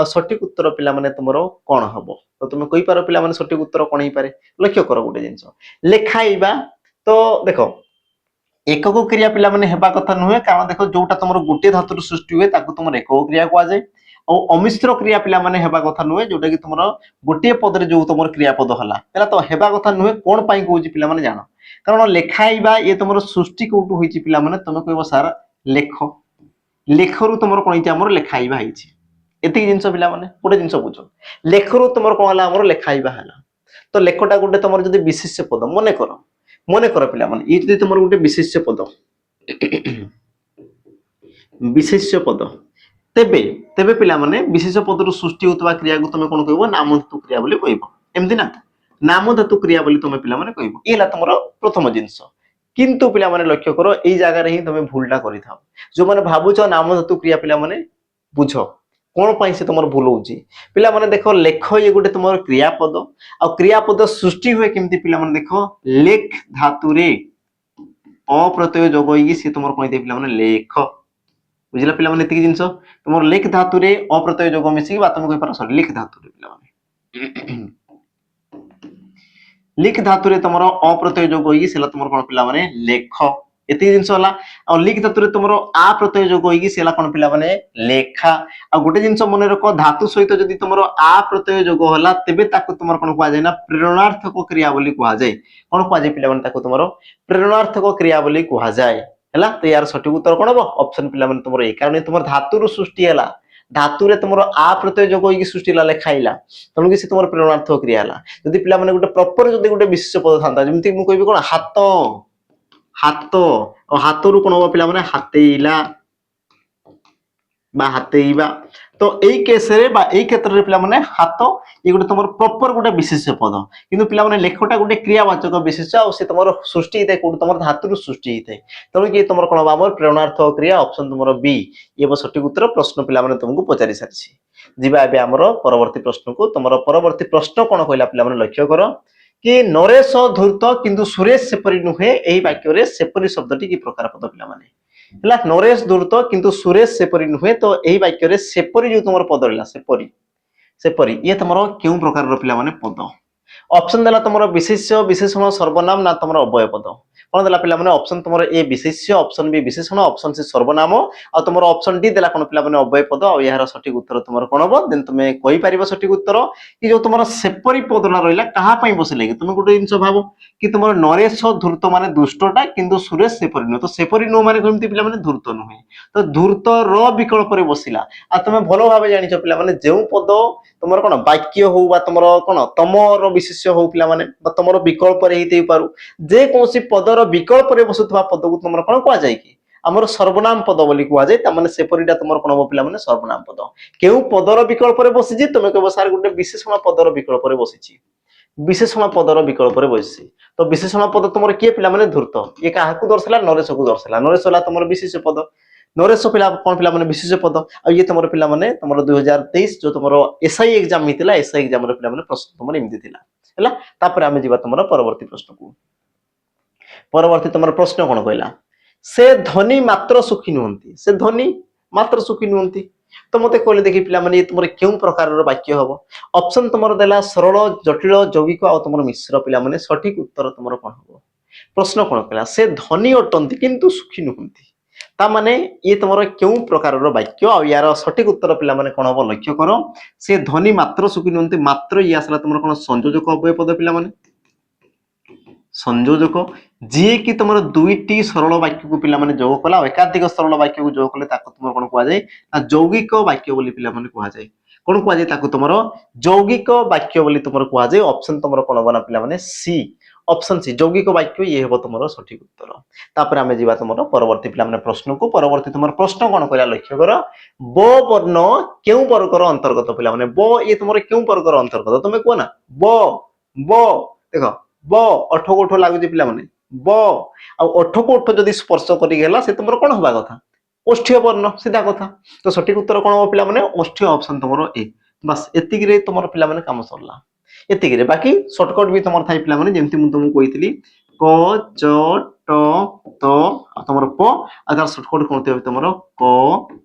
सठिक उत्तर पिला माने तुमरो कोन हबो तो तुम कहि पारो पिला माने सठिक उत्तर कोन ही पारे लक्ष्य करो गुटे जिंस लेखाइबा तो देखो एकक क्रिया पिला माने हेबा कथा नुहे कारण देखो जोटा तुमरो गुटे धातुर सृष्टि हुए ताको तुमर एकक क्रिया को आ जाय और अमिश्र क्रिया पिला माने हेबा कथा नुहे जोटा कि तुमरो गोटे पद रे जो तुमर क्रियापद हला एला तो हेबा कथा नुहे कोन पाई कहूची पिला माने जानो कारण लेखाइबा ये तुमरो सृष्टि कोटु होईची पिला माने तुम कहबो सारा लेख लेखरु तुमरो कोन हिची हमर लेखाइबा हिची एति जिंस पिला माने गोटे जिंस बुझो लेखरु तुमरो कोन हला हमर लेखाइबा हला तो लेखटा गोटे तुमर जदी विशेष्य पद मने करो মনে কর পিলা মানে এই যদি তোমার গোটে বিশেষ্য পদ বিশেষ্য পদ তেবে তেবে পিলা মানে বিশেষ্য পদରୁ সৃষ্টি ହେଉଥିବା କ୍ରିୟାକୁ তুমি কোন କହିବ ନାମ ଧାତୁ କ୍ରିୟା ବୋଲି କହିବ ଏମିତି ନା ନାମ ଧାତୁ କ୍ରିୟା ବୋଲି তুমি ପିଲା ମାନେ କହିବ ଏ ହେଲା ତମର ପ୍ରଥମ ଜିନିଷ କିନ୍ତୁ ପିଲା ମାନେ ଲକ୍ଷ୍ୟ କର ଏଇ ଜାଗାରେ ହିଁ ତମେ ଭୁଲଟା କରିଥାଅ ଯୋଉ ମାନେ ଭାବୁଛ ନାମ ଧାତୁ କ୍ରିୟା ପିଲା ମାନେ ବୁଝ কোন ପାଇଁ ସେ ତମର ଭୁଲ ହଉଛି ପିଲା ମାନେ ଦେଖ ଲେଖ ଇଏ ଗୋଟେ ତମର କ୍ରିୟାପଦ ଆଉ କ୍ରିୟାପଦ ସୃଷ୍ଟି ହୁଏ କେମିତି ପିଲା ମାନେ ଦେଖ ଲେଖ ଧାତୁରେ ଅପ୍ରତ୍ୟୟ ଯୋଗ ହେଇକି ସେ ତମର କହିଦେଇ ପିଲା ମାନେ ଲେଖ ବୁଝିଲା ପିଲା ମାନେ ଏତିକି ଜିନିଷ ତମର ଲେଖ ଧାତୁରେ ଅପ୍ରତ୍ୟୟ ଯୋଗ ମିଶିକି ବା ତମେ କହିପାର ସରି ଲେଖ ଧାତୁରେ ପିଲା ମାନେ ଲିଖ ଧାତୁରେ ତମର ଅପ୍ରତ୍ୟୟ ଯୋଗ ହେଇକି ସେଲା ତମର କଣ ପିଲା ମାନେ ଲେଖ ଏତିକି ଜିନିଷ ହେଲା ଆଉ ଲିଖ ଧାତୁରେ ତମର ଆ ପ୍ରତ୍ୟୟ ଯୋଗ ହେଇକି ସେଲା କଣ ପିଲା ମାନେ ଲେଖା ଆଉ ଗୋଟେ ଜିନିଷ ମନେ ରଖ ଧାତୁ ସହିତ ଯଦି ତମର ଆ ପ୍ରତ୍ୟୟ ଯୋଗ ହେଲା ତେବେ ତାକୁ ତମର କଣ କୁହାଯାଏ ନା ପ୍ରେରଣାର୍ଥକ କ୍ରିୟା ବୋଲି କୁହାଯାଏ କଣ କୁହାଯାଏ ପିଲା ମାନେ ତାକୁ ତମର ପ୍ରେରଣାର୍ଥକ କ୍ରିୟା ବୋଲି କୁହାଯାଏ ହେଲା ତ यार ସଠିକ ଉତ୍ତର କଣ ହେବ ଅପସନ ପିଲା ମାନେ ତମର ଏ କାରଣ ତମର ଧାତୁରୁ ସୃଷ୍ଟି ହେଲା ଧାତୁରେ ତମର ଆ ପ୍ରତ୍ୟୟ ଯୋଗ ହେଇକି ସୃଷ୍ଟି ହେଲା ଲେଖାଇଲା ତେଣୁ କି ସେ ତମର ପ୍ରେରଣାର୍ଥକ କ୍ରିୟା ହେଲା ଯଦି ପିଲା ମାନେ ଗୋଟେ ପ୍ରପର ଯଦି ଗୋଟେ ବିଶେଷ ପଦ ଥାନ୍ତା ଯେମିତି ମୁଁ କହିବି କଣ ହାତ ହାତ ହାତରୁ କଣ ହବ ପିଲା ମାନେ ହାତେଇଲା বা হাতেইবা তো এই কেসরে বা এই ক্ষেত্রে পিলা মানে হাত এই গোটে তোমার প্রপর গোটে বিশেষ্য পদ কিন্তু পিলা মানে লেখটা গোটে ক্রিয়াবাচক বিশেষ্য আর সে তোমার সৃষ্টি হইতায় কোন তোমার ধাতুর সৃষ্টি হইতায় তেমন কি তোমার কোন আমার প্রেরণার্থ ক্রিয়া অপশন তোমার বি এ সঠিক উত্তর প্রশ্ন পিলা মানে তোমাকে পচারি সারিছি যা এবে আমার পরবর্তী প্রশ্নকু তোমার পরবর্তী প্রশ্ন কোন কইলা পিলা মানে লক্ষ্য কর कि नरेश धूर्त किंतु सुरेश सेपरी नुहे एही वाक्य सेपरी शब्दटी कि प्रकार पद पिला माने ହେଲା ନରେଶ ଧୂର୍ତ କିନ୍ତୁ ସୁରେଶ ସେପରି ନୁହେଁ ତ ଏହି ବାକ୍ୟରେ ସେପରି ଯୋଉ ତମର ପଦ ରହିଲା ସେପରି ସେପରି ଇଏ ତମର କେଉଁ ପ୍ରକାରର ପିଲାମାନେ ପଦ ଅପସନ ଦେଲା ତମର ବିଶେଷ୍ୟ ବିଶେଷଣ ସର୍ବନାମ ନା ତମର ଅବୟ ପଦ କଣ ଦେଲା ପିଲାମାନେ ଅପସନ ତମର ଏ ବିଶେଷ୍ୟ ଅପସନ ବି ବିଶେଷଣ ଅପସନ ସି ସର୍ବନାମ ଆଉ ତମର ଅପସନ ଡି ଦେଲା କଣ ପିଲାମାନେ ଅବୟ ପଦ ଆଉ ଏହାର ସଠିକ ଉତ୍ତର ତମର କଣ ହବ ଦେନ ତମେ କହିପାରିବ ସଠିକ ଉତ୍ତର କି ଯୋଉ ତମର ସେପରି ପଦଟା ରହିଲା କାହା ପାଇଁ ବସିଲେ କି ତମେ ଗୋଟେ ଜିନିଷ ଭାବ कि तुम नरेश धूर्त मान दुष्टटा किंतु सुरेश सेपरी नुह तो सेपरी नुह मान कमती पिला माने धूर्त नुहे तो धूर्त र विकल्प रे बसिला आ तुम भलो भाबे जानिछ पिला माने जेउ पद तुमर कोन वाक्य हो बा तुमर कोन तमर विशेष्य हो पिला माने बा तुमर विकल्प रे हिते पारु जे कोनसी पदर विकल्प रे बसुथवा पद को तुमर कोन कुआ जाय कि हमर सर्वनाम पद बोली कुआ जाय त माने सेपरीटा तुमर कोन हो पिला माने सर्वनाम पद केउ पदर विकल्प रे बसिछि तुमे कहबो सार गुटे विशेषण पदर विकल्प रे बसिछि विशेषण पदर विकल्प रे बसिछि तो विशेषण पद तुमर किए पिला माने धूर्त ये काहाकू दर्शला नरेश को दर्शला नरेश होला तुमर विशेष पद नरेश पिला कोन पिला माने विशेष पद आ ये तुमर पिला माने तुमर 2023 जो तुमर एसआई एग्जाम हितला एसआई एग्जाम रे पिला माने प्रश्न तुमर एमति थिला हैला तापर आमे जीवा तुमर परवर्ती प्रश्न को परवर्ती तुमर प्रश्न कोन कहला से धनी मात्र सुखी नुहंती से धनी मात्र सुखी नुहंती तो मते कहले देखि पिला माने तुमर केउ प्रकार रो वाक्य हबो ऑप्शन तुमर देला सरल जटिल यौगिक आ तुमर मिश्र पिला माने सठिक उत्तर तुमर कोन हबो प्रश्न कोन कहला से धनी अटंती किंतु सुखी नुहंती ता माने ये तुमर केउ प्रकार रो वाक्य आ यार सठिक उत्तर पिला माने कोन हबो लक्ष्य करो से धनी मात्र सुखी नुहंती मात्र ये आसला तुमर कोन संयोजक अव्यय पद पिला माने संयोजक जी कि तुम दुईटी सरल वाक्य को पिला माने जोग कला एकाधिक सरल वाक्य को जोग कले ताको तुम कोन कुआ जाय ना यौगिक वाक्य बोली पिला माने कुआ जाय कोन कुआ जाय ताको तुमरो यौगिक वाक्य बोली तुमरो कुआ जाय ऑप्शन तुमरो कोन बना पिला माने सी ऑप्शन सी यौगिक वाक्य ये हेबो तुमरो सठिक उत्तर तापर आमे जीवा तुमरो परवर्ती पिला माने प्रश्न को परवर्ती तुमरो प्रश्न कोन कहला लक्ष्य करो ब वर्ण केउ वर्गर अंतर्गत पिला माने ब ये तुमरो केउ वर्गर अंतर्गत तुमे को ना ब देखो ब अठ कोठ लागुची पिला माने ब आ अठ कोठ जदी स्पर्श करी गेला से तुमरो कोन होबा कथा ओष्ठ्य वर्ण सीधा कथा तो सठिक उत्तर कोन हो पिला माने ओष्ठ्य ऑप्शन तुमरो ए बस एतिक रे तुमरो पिला माने काम सरला एतिक रे बाकी शॉर्टकट भी तुमरो थाई पिला माने जेमति मु तुमको कहितली क च ट त आ तुमरो प अगर शॉर्टकट कोन ते तुमरो क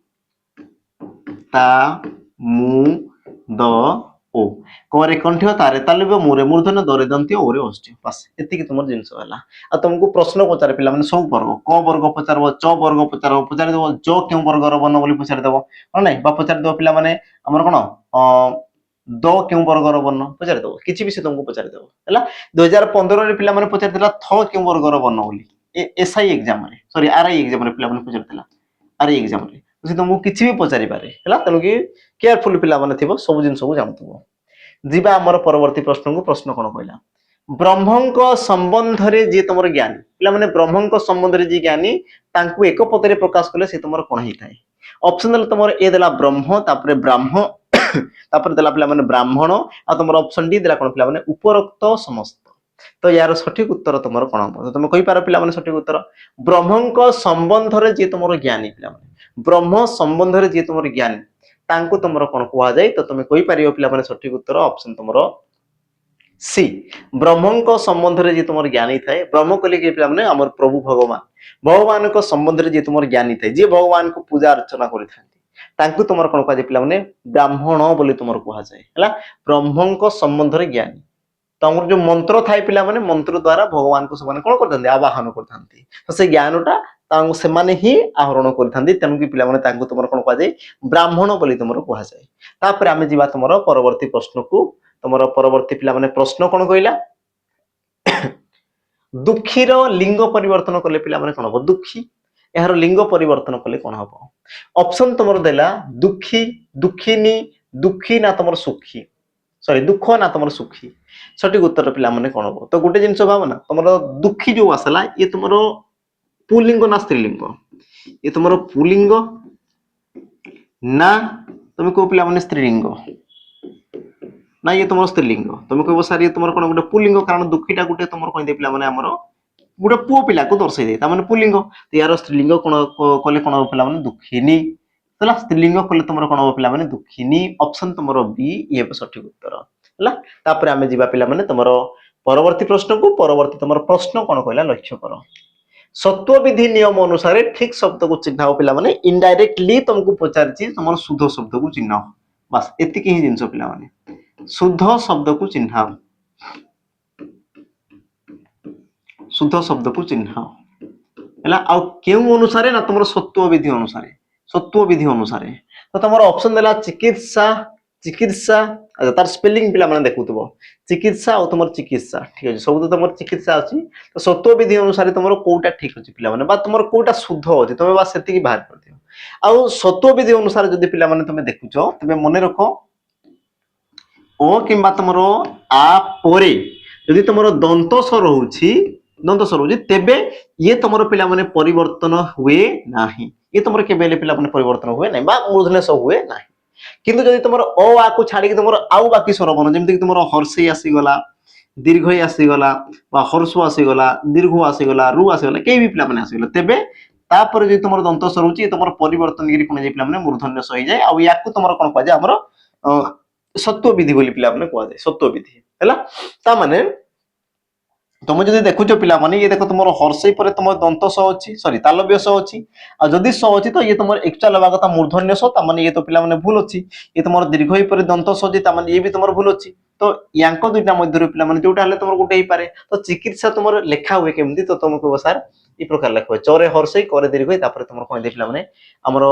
ता मु द ओ करे कंठ तारे ताले मुरे मूर्धन दरे दंती ओरे ओष्ठ्य बस एति कि तुमर जिंस होला आ तुमको प्रश्न पचार पिला माने सब वर्ग क वर्ग पचारबो च वर्ग पचारबो पचार देबो ज केउ वर्ग रो बन बोली पचार देबो न नै बा पचार देबो पिला माने हमर कोन द केउ वर्ग रो बन पचार देबो किछि भी से तुमको पचार देबो हैला 2015 रे पिला माने पचार देला थ केउ वर्ग रो बन बोली एसआई एग्जाम रे सॉरी आरआई एग्जाम रे पिला माने पचार देला आरआई एग्जाम रे से तुमको किछि भी पचारि पारे हैला तनु कि केयरफुल पिला माने थिबो सब जिंस को जानथबो जीवा हमर परवर्ती प्रश्न को प्रश्न कोन कहला ब्रह्मଙ୍କ संबंधरे जे तुमर ज्ञानी पिला माने ब्रह्मଙ୍କ संबंधरे जे ज्ञानी तांकु एक पदरे प्रकाश कले से तुमर कोन ही थाए ऑप्शन देला तुमर ए देला ब्रह्म तापरे ब्राह्म तापरे देला पिला माने ब्राह्मण आ तुमर ऑप्शन डी देला कोन पिला माने उपरोक्त समस्त तो यार सठिक उत्तर तुमर कोन हो तुम कहि पारो पिला माने सठिक उत्तर ब्रह्मଙ୍କ संबंधरे जे तुमर ज्ञानी पिला माने ब्रह्म संबंधरे जे तुमर ज्ञानी तांकु तुमर कोन कुआ जाय तो तुम कहि पारियो पिला माने सठिक उत्तर ऑप्शन तुमर सी ब्रह्मଙ୍କ संबंधरे जे तुमर ज्ञानी थाए ब्रह्म कले के पिला माने हमर प्रभु भगवान भगवान को संबंधरे जे तुमर ज्ञानी थाए जे भगवान को पूजा अर्चना करि थांती तांकु तुमर कोन कुआ जाय पिला माने ब्राह्मण बोली तुमर कुआ जाय हला ब्रह्मଙ୍କ संबंधरे ज्ञानी तमर जो मंत्र थाए पिला माने मंत्र द्वारा भगवान को समान कोन करथांती आवाहन करथांती तो से ज्ञानटा तांगु से माने ही आहरण करथांती तेनु कि पिला माने तांगु तुमर कोन कुआ जाय ब्राह्मण बोली तुमर कुआ जाय तापर आमे जीवा तुमर परवर्ती प्रश्न को तुमर परवर्ती पिला माने प्रश्न कोन कहिला दुखीर लिंग परिवर्तन कले पिला माने कोन हो दुखी यार लिंग परिवर्तन कले कोन हो ऑप्शन तुमर देला दुखी दुखीनी दुखी ना तुमर सुखी सॉरी दुख ना तुमर सुखी सठिक उत्तर पिला माने कोन हो तो गुटे जिंस भावना तुमर दुखी जो आसला ये तुमर पुलिंग ना स्त्रीलिंग ये तुमर पुलिंग ना तुम को पिला माने स्त्रीलिंग ना ये तुम स्त्रीलिंग तुम कह सर ये तुम कौन गोटे पुलिंग कारण दुखीटा गोटे तुम कह दे पे आमर गोटे पुओ पिला को दर्शाई दे तार पुलिंग तो यार स्त्रीलिंग कौन कले कौन हम पे दुखिनी है स्त्रीलिंग कले तुम कौन हम पे दुखिनी ऑप्शन तुम बी ये सठिक उत्तर है आम जा पे तुम परवर्ती प्रश्न को परवर्ती तुम प्रश्न कौन कहला लक्ष्य कर सत्व विधि नियम अनुसार ठीक शब्द को चिन्ह पे इनडायरेक्टली तुमको पचारि तुम शुद्ध शब्द को चिन्ह बस एतिक ही जिनस पे शुद्ध शब्द को चिन्ह शुद्ध शब्द को चिन्ह है आ क्यों अनुसार ना तुम सत्व विधि अनुसार तो तुम ऑप्शन देला चिकित्सा चिकित्सा अच्छा तार स्पेलिंग पिला माने देखुतबो चिकित्सा और तुम चिकित्सा ठीक है सब तो तुम चिकित्सा अछि तो सत्व विधि अनुसार तुम कोटा ठीक अछि पिला माने बा तुम कोटा शुद्ध अछि तुम बस सेति की बाहर कर दियो आ सत्व विधि अनुसार जदि पिला माने तुम देखुछो तबे मने रखो ओ किंबा तुमर आ परे यदि तुमर दंत स रहउछि तेबे ये तुमर पिला माने परिवर्तन हुए नाही ये तुमर केबेले पिला माने परिवर्तन हुए नाही बा मूर्धन्य हुए नाही किंतु जदि तुमर अ आ को छाडी के तुमर आउ बाकी स्वर बन जेमति तुमर हर्षई आसी गला दीर्घई आसी गला बा हर्ष आसी गला दीर्घ आसी गला रु आसी गला के भी पिला माने आसी गला तेबे तापर जे तुमर दंत स रहउछि तुमर परिवर्तन गिरी कोन जे पिला माने मूर्धन्य होई जाय आ याकू तुमर कोन कह जाय हमर सत्व विधि बोली पिला माने कह जाय सत्व विधि हैला ता माने तुम जदि देखुछ पिला माने ये देखो तुमर हर्षई पर तुम दंत स अछि सॉरी तालव्य स अछि आ जदि स अछि तो ये तुमर एक्चुअल लबा कथा मूर्धन्य स ता माने ये तो पिला माने भूल अछि ये तुमर दीर्घई पर दंत स अछि ता माने ये भी तुमर भूल अछि तो यांको दुइटा मध्य पिला माने जोटा हले तुमर गुटे ही पारे तो चिकित्सा तुमर लेखा हुए केमति तो तुम को सर ई प्रकार लेखो चरे हर्षई करे दीर्घई तापर तुमर कोन दे पिला माने हमर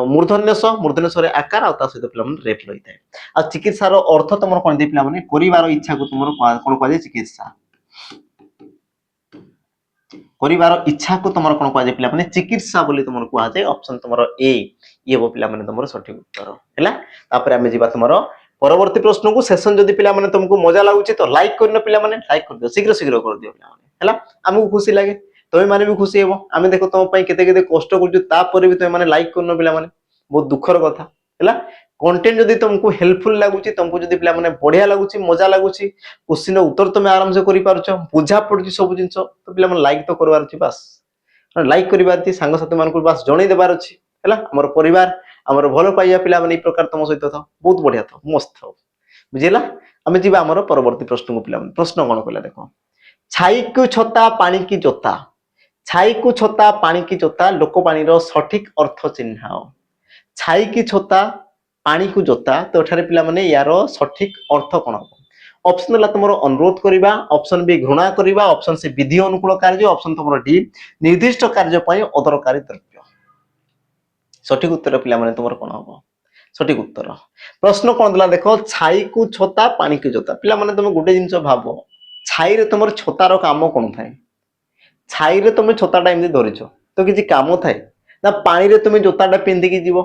मूर्धन्य रे आकार आ ता सहित पिला माने रेप लई थाए आ चिकित्सा रो अर्थ तुमर कोन दे पिला माने करिवार इच्छा को तुमर कोन कह जाय चिकित्सा करिवार इच्छा को तुम कौन कह पिला माने चिकित्सा बोली तुम कह जाए ऑप्शन तुम ए ये वो पिला माने तुम सठिक उत्तर हैला तापर आमे जीवा तुम परवर्ती प्रश्न को सेशन जदि पिला माने तुमको मजा लागुची तो लाइक करनो पिला माने लाइक कर दियो शीघ्र शीघ्र कर दियो पिला माने हैला हमको खुशी लागे तुम माने भी खुशी हेबो आमे देखो तुम पई केते केते कष्ट करजु तापर भी तुम माने लाइक करनो पिला माने बहुत दुखर कथा हैला कंटेंट जदि तुमको हेल्पफुल लागुची तुमको जदि पिला माने बढ़िया लागुची मजा लागुची क्वेश्चन उत्तर तुम आराम से करि पारछो बुझा पड़ुची सब जिंस तो पिला माने लाइक तो करवार छी बस लाइक करिवार छी संग साथी मान को बस जणै देबार छी हैला हमर परिवार हमर भलो पाइया पिला माने ई प्रकार तुम सहित था बहुत बढ़िया था मस्त था बुझिला हमें जीवा हमर परवर्ती प्रश्न को पिला माने प्रश्न कोन कहला देखो छाई को छता पानी की जोता छाई को छता पानी की जोता लोकवाणी रो सठिक अर्थ चिन्हाओ छाई की छता पानी को जोता तो एठारे पिला माने यारो सठिक अर्थ कोन हो ऑप्शन ला तुमरो अनुरोध करिबा ऑप्शन बी घृणा करिबा ऑप्शन सी विधि अनुकूल कार्य ऑप्शन तुमरो डी निर्दिष्ट कार्य पई अदरकारी द्रव्य सठिक उत्तर पिला माने तुमरो कोन हो सठिक उत्तर प्रश्न कोन दला देखो छाई को छता पानी की जोता पिला माने तुम गुटे जिंस भाबो छाई रे तुमरो छतारो काम कोन थाए छाई रे तुम छताटा एमदी धरिछो तो किछि काम थाए ना पानी रे तुम जोताटा पिंदी की जीवो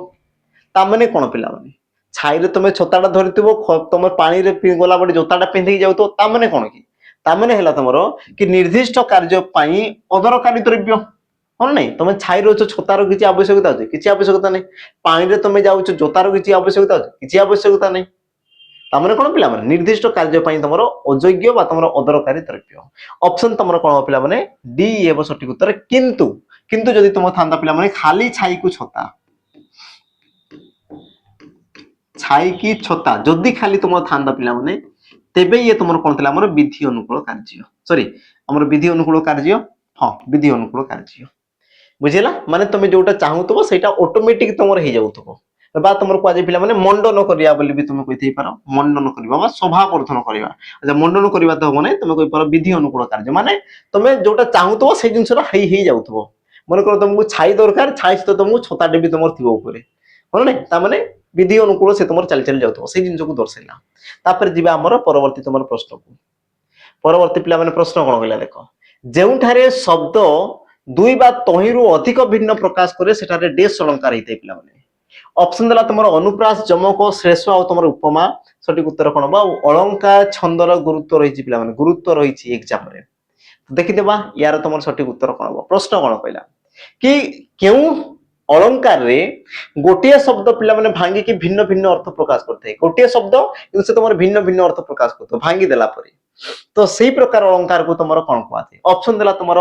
ता माने कोन पिला माने छाई रे तुम छताटा धरिथिबो तुम पानी रे गला बडी जोताटा पिंदी जाउ तो ता माने कोन की तामाने हैला तमरो कि निर्दिष्ट कार्य पई अदरकारी द्रव्य ହଁ ନାଇଁ ତମେ ଛାଇ ରହୁଛ ଛତାର କିଛି ଆବଶ୍ୟକତା ଅଛି କିଛି ଆବଶ୍ୟକତା ନାହିଁ ପାଣିରେ ତମେ ଯାଉଛ ଜୋତାର କିଛି ଆବଶ୍ୟକତା ଅଛି କିଛି ଆବଶ୍ୟକତା ନାହିଁ ତାମାନେ କଣ ପିଲାମାନେ ନିର୍ଦ୍ଦିଷ୍ଟ କାର୍ଯ୍ୟ ପାଇଁ ତମର ଅଯୋଗ୍ୟ ବା ତମର ଅଦରକାରୀ ଦ୍ରବ୍ୟ ଅପସନ ତମର କଣ ପିଲାମାନେ ଡି ହେବ ସଠିକ ଉତ୍ତର କିନ୍ତୁ କିନ୍ତୁ ଯଦି ତମ ଥାନ୍ତା ପିଲାମାନେ ଖାଲି ଛାଇକୁ ଛତା ଛାଇ କି ଛତା ଯଦି ଖାଲି ତମ ଥାନ୍ତା ପିଲାମାନେ ତେବେ ଇଏ ତମର କଣ ଥିଲା ଆମର ବିଧି ଅନୁକୂଳ କାର୍ଯ୍ୟ ସରି ଆମର ବିଧି ଅନୁକୂଳ କାର୍ଯ୍ୟ ହଁ ବିଧି ଅନୁକୂଳ କାର୍ଯ୍ୟ बुझेला माने तुम जोटा चाहूथबो सेटा ऑटोमेटिक तमर हे जाउथबो बा तमर को आज पिला माने मंडन करिया बोली भी तुम कहिथै पारो मंडन करबा बा स्वभावर्धन करबा अच्छा मंडन करबा तो होने तुम कहि पारो विधि अनुकूल कार्य माने तुम जोटा चाहूथबो से जिंसरा हे जाउथबो मन कर तुमको छाई दरकार छाई तो तुमको छताटे भी तुमर थिबो ऊपर हो नै ता माने विधि अनुकूल से तुमर चल चल जाउथबो से जिंस को दर्शाइला तापर जिबा हमर परवर्ती तुमर प्रश्न को परवर्ती पिला माने प्रश्न कोन कहला देखो जेउठारे शब्द दुई बा तहिरु अधिक भिन्न प्रकाश करे सेटारे डेस अलंकार हेते पिला माने ऑप्शन देला तुमर अनुप्रास जमक श्रेष्ठ आ तुमर उपमा सटीक उत्तर कोन बा अलंकार छंदर गुरुत्व रहिछि पिला माने गुरुत्व रहिछि एग्जाम रे देखि देबा यार तुमर सटीक उत्तर कोन बा प्रश्न कोन कहला कि केउ अलंकार रे गोटिए शब्द पिला माने भांगी कि भिन्न भिन्न अर्थ प्रकाश करथे गोटिए शब्द से तुमर भिन्न भिन्न अर्थ प्रकाश करतो भांगी देला परे तो सही प्रकार अलंकार को तुमर कोन कहते ऑप्शन देला तुमर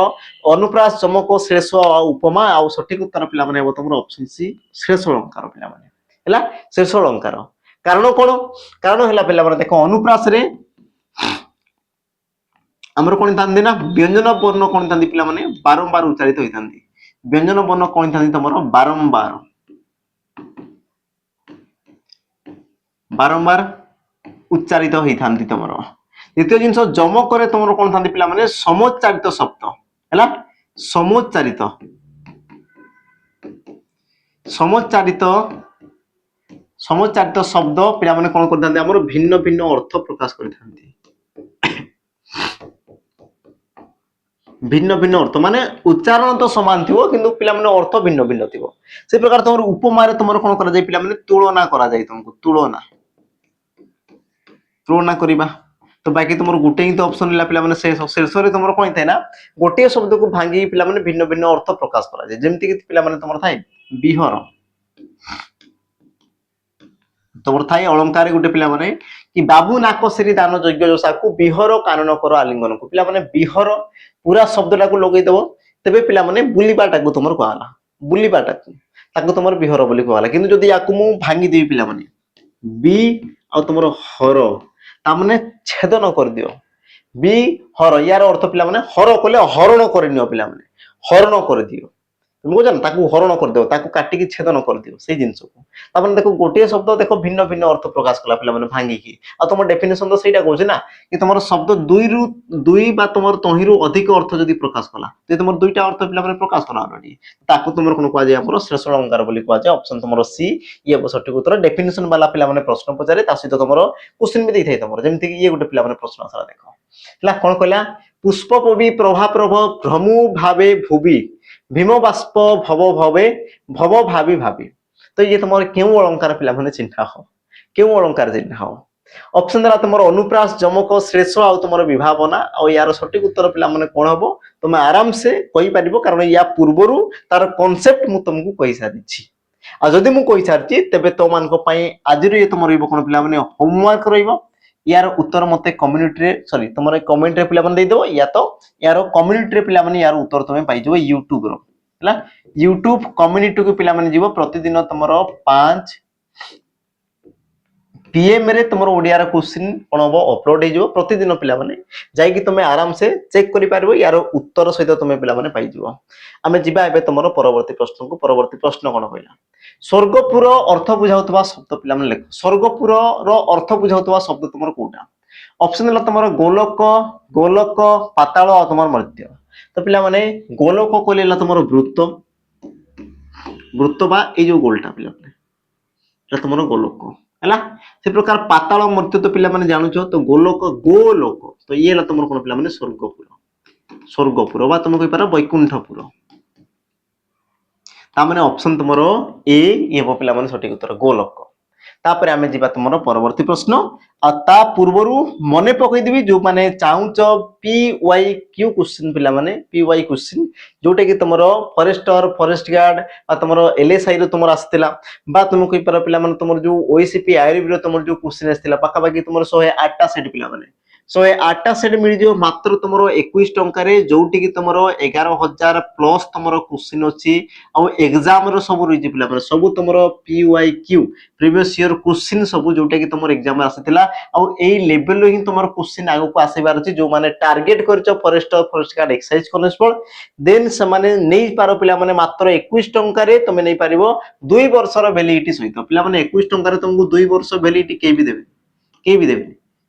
अनुप्रास चमक श्रेष्ठ उपमा आ सटीक उत्तर पिला माने तुमर ऑप्शन सी श्रेष्ठ अलंकार पिला माने हैला श्रेष्ठ अलंकार कारण कोन कारण हैला पिला माने देखो अनुप्रास रे हमर कोन तांदी ना व्यंजन वर्ण कोन तांदी पिला माने बारंबार उच्चारित होई तांदी व्यंजन वर्ण कोन तांदी तुमर बारंबार उच्चारित होई तांदी तुमर द्वितीय जिनस जमक करे तुमर कोन थांदी पिला माने समोच्चारित शब्द हैला समोच्चारित समोच्चारित शब्द पिला माने कोन करथांदी हमर भिन्न भिन्न अर्थ प्रकाश करथांदी भिन्न भिन्न अर्थ माने उच्चारण तो समान थिवो किंतु पिला माने अर्थ भिन्न भिन्न थिवो से प्रकार तुमर उपमा रे तुमर कोन करा जाय पिला माने तुलना करा जाय तुमको तुलना करिबा तो बाकी तुम गोटे ही तो ऑप्शन ला पिला माने शेष रे तुम कोन थाए ना गोटे शब्द को भांगी पिला माने भिन्न भिन्न अर्थ प्रकाश करा जाय जेमति कि पिला माने तुम थाए बिहर तुम थाए अलंकार गोटे पिला माने कि बाबू नाकसरी दान यज्ञ जोसा को बिहर कानन कर आलिंगन को पिला माने बिहर पूरा शब्दटा को लगै देबो तबे पिला माने बुलीबाटा को तुमर कहला बुलीबाटा को ताको तुमर बिहर बोली कहला किंतु जदी याकु मु भांगी देबी पिला माने बी आ तुमर हर तामने छेदन कर दियो बी हर यार अर्थ पिला माने हर कोले हरण कर नियो पिला माने हरण कर दियो तुम बुझन ताकू हरण कर दियो ताकू काटी की छेदन कर दियो से जिंस को तामने देखो गोटे शब्द देखो भिन्न भिन्न अर्थ प्रकाश कला पिला माने भांगी की आ तुम डेफिनेशन तो सेटा कहू ना कि तुमर शब्द दुई बा तुमर तहिरु अधिक अर्थ जदी प्रकाश कला ते तुमर दुईटा अर्थ पिला माने प्रकाश कला ऑलरेडी ताकू तुमर कोन कहआ जाय हमर श्रेष्ठ अलंकार बोली कहआ जाय ऑप्शन तुमर सी ये सटीक उत्तर डेफिनेशन वाला पिला माने प्रश्न पचारे ता सहित तुमर क्वेश्चन भी देथै तुमर जेमति कि ये गोटे पिला माने प्रश्न आसला देखो हला कोन कहला पुष्प पवी प्रभा प्रभ भ्रमु भावे भुवि भीम बाष्प भव भवे भव भावी भावी तो ये तुमर केउ अलंकार पिला माने चिन्हा हो केउ अलंकार चिन्हा हो ऑप्शन देला तुमर अनुप्रास जमक श्रेष्ठ आ तुमर विभावना आ यार सटीक उत्तर पिला माने कोन हबो तुम आराम से कहि परिबो कारण या पूर्वरु तार कांसेप्ट मु तुमको कहि सारिछि आ जदि मु कहि सारिछि तबे तो मान को पई आजिरो ये तुमर कोन पिला माने होमवर्क रहइबो यार उत्तर मते कम्युनिटी रे सॉरी तुमरे कमेंट रे पिला माने दे देबो या तो यार कम्युनिटी रे पिला माने यार उत्तर तुमे पाइ जबो YouTube रो हला YouTube कम्युनिटी को पिला माने जीवो प्रतिदिन तुमरो 5 PM रे तुमरो ओडिया रा क्वेश्चन कोन हो अपलोड हे जो प्रतिदिन पिला माने जाई कि तुमे आराम से चेक करि पारबो यार उत्तर सहित तुमे पिला माने पाइ जीवो आमे जिबा एबे तुमरो परवर्ती प्रश्न को परवर्ती प्रश्न कोन कहला स्वर्गपुर अर्थ बुझाउतबा शब्द पिला माने लेख स्वर्गपुर रो अर्थ बुझाउतबा शब्द तुमरो कोटा ऑप्शन देला तुमरो गोलक पाताल आ तुमरो मर्त्य तो पिला माने गोलक कोलेला तुमरो वृत्त बा ए जो गोलटा पिला माने एटा तुमरो गोलक हैला से प्रकार पाताल मर्त्य तो पिला माने जानु छो तो गोलक तो ये ला तुमरो कोन पिला माने स्वर्गपुर बा तुम कहि पारा वैकुंठपुर ता माने ऑप्शन तुमरो ए ये पिला माने सटीक उत्तर गोलक तापर आमे जिबा तुमरो परवर्ती प्रश्न आ ता पूर्वरु मने पकई देबी जो माने चाहुच पी वाई क्यू क्वेश्चन पिला माने पी वाई क्वेश्चन जोटे कि तुमरो फॉरेस्टर फॉरेस्ट गार्ड आ तुमरो एलएसआई रो तुमरो आस्तिला बा तुम कहि पर पिला माने तुमरो जो ओईसीपी आईआरबी रो तुमरो जो क्वेश्चन आस्तिला पाका बाकी तुमरो 108 टा सेट पिला माने 108 टा सेट मिल जो मात्र तुमरो 21 टंका रे जोटी कि तुमरो 11000 प्लस तुमरो क्वेश्चन अछि आ एग्जाम रो सब रही पिला माने सब तुमरो P Y Q previous year question सब जोटा कि तुमरो एग्जाम आसीतिला आ एई लेवल रो ही तुमरो क्वेश्चन आगो को आसीबार अछि जो माने टारगेट करचो forester forest guard excise constable देन से माने नै पारो पिला माने मात्र 21 टंका रे तुमे नै पारिबो 2 वर्ष रो वैलिडिटी सहित पिला माने 21 टंका रे तुमको 2 वर्ष वैलिडिटी के भी देबे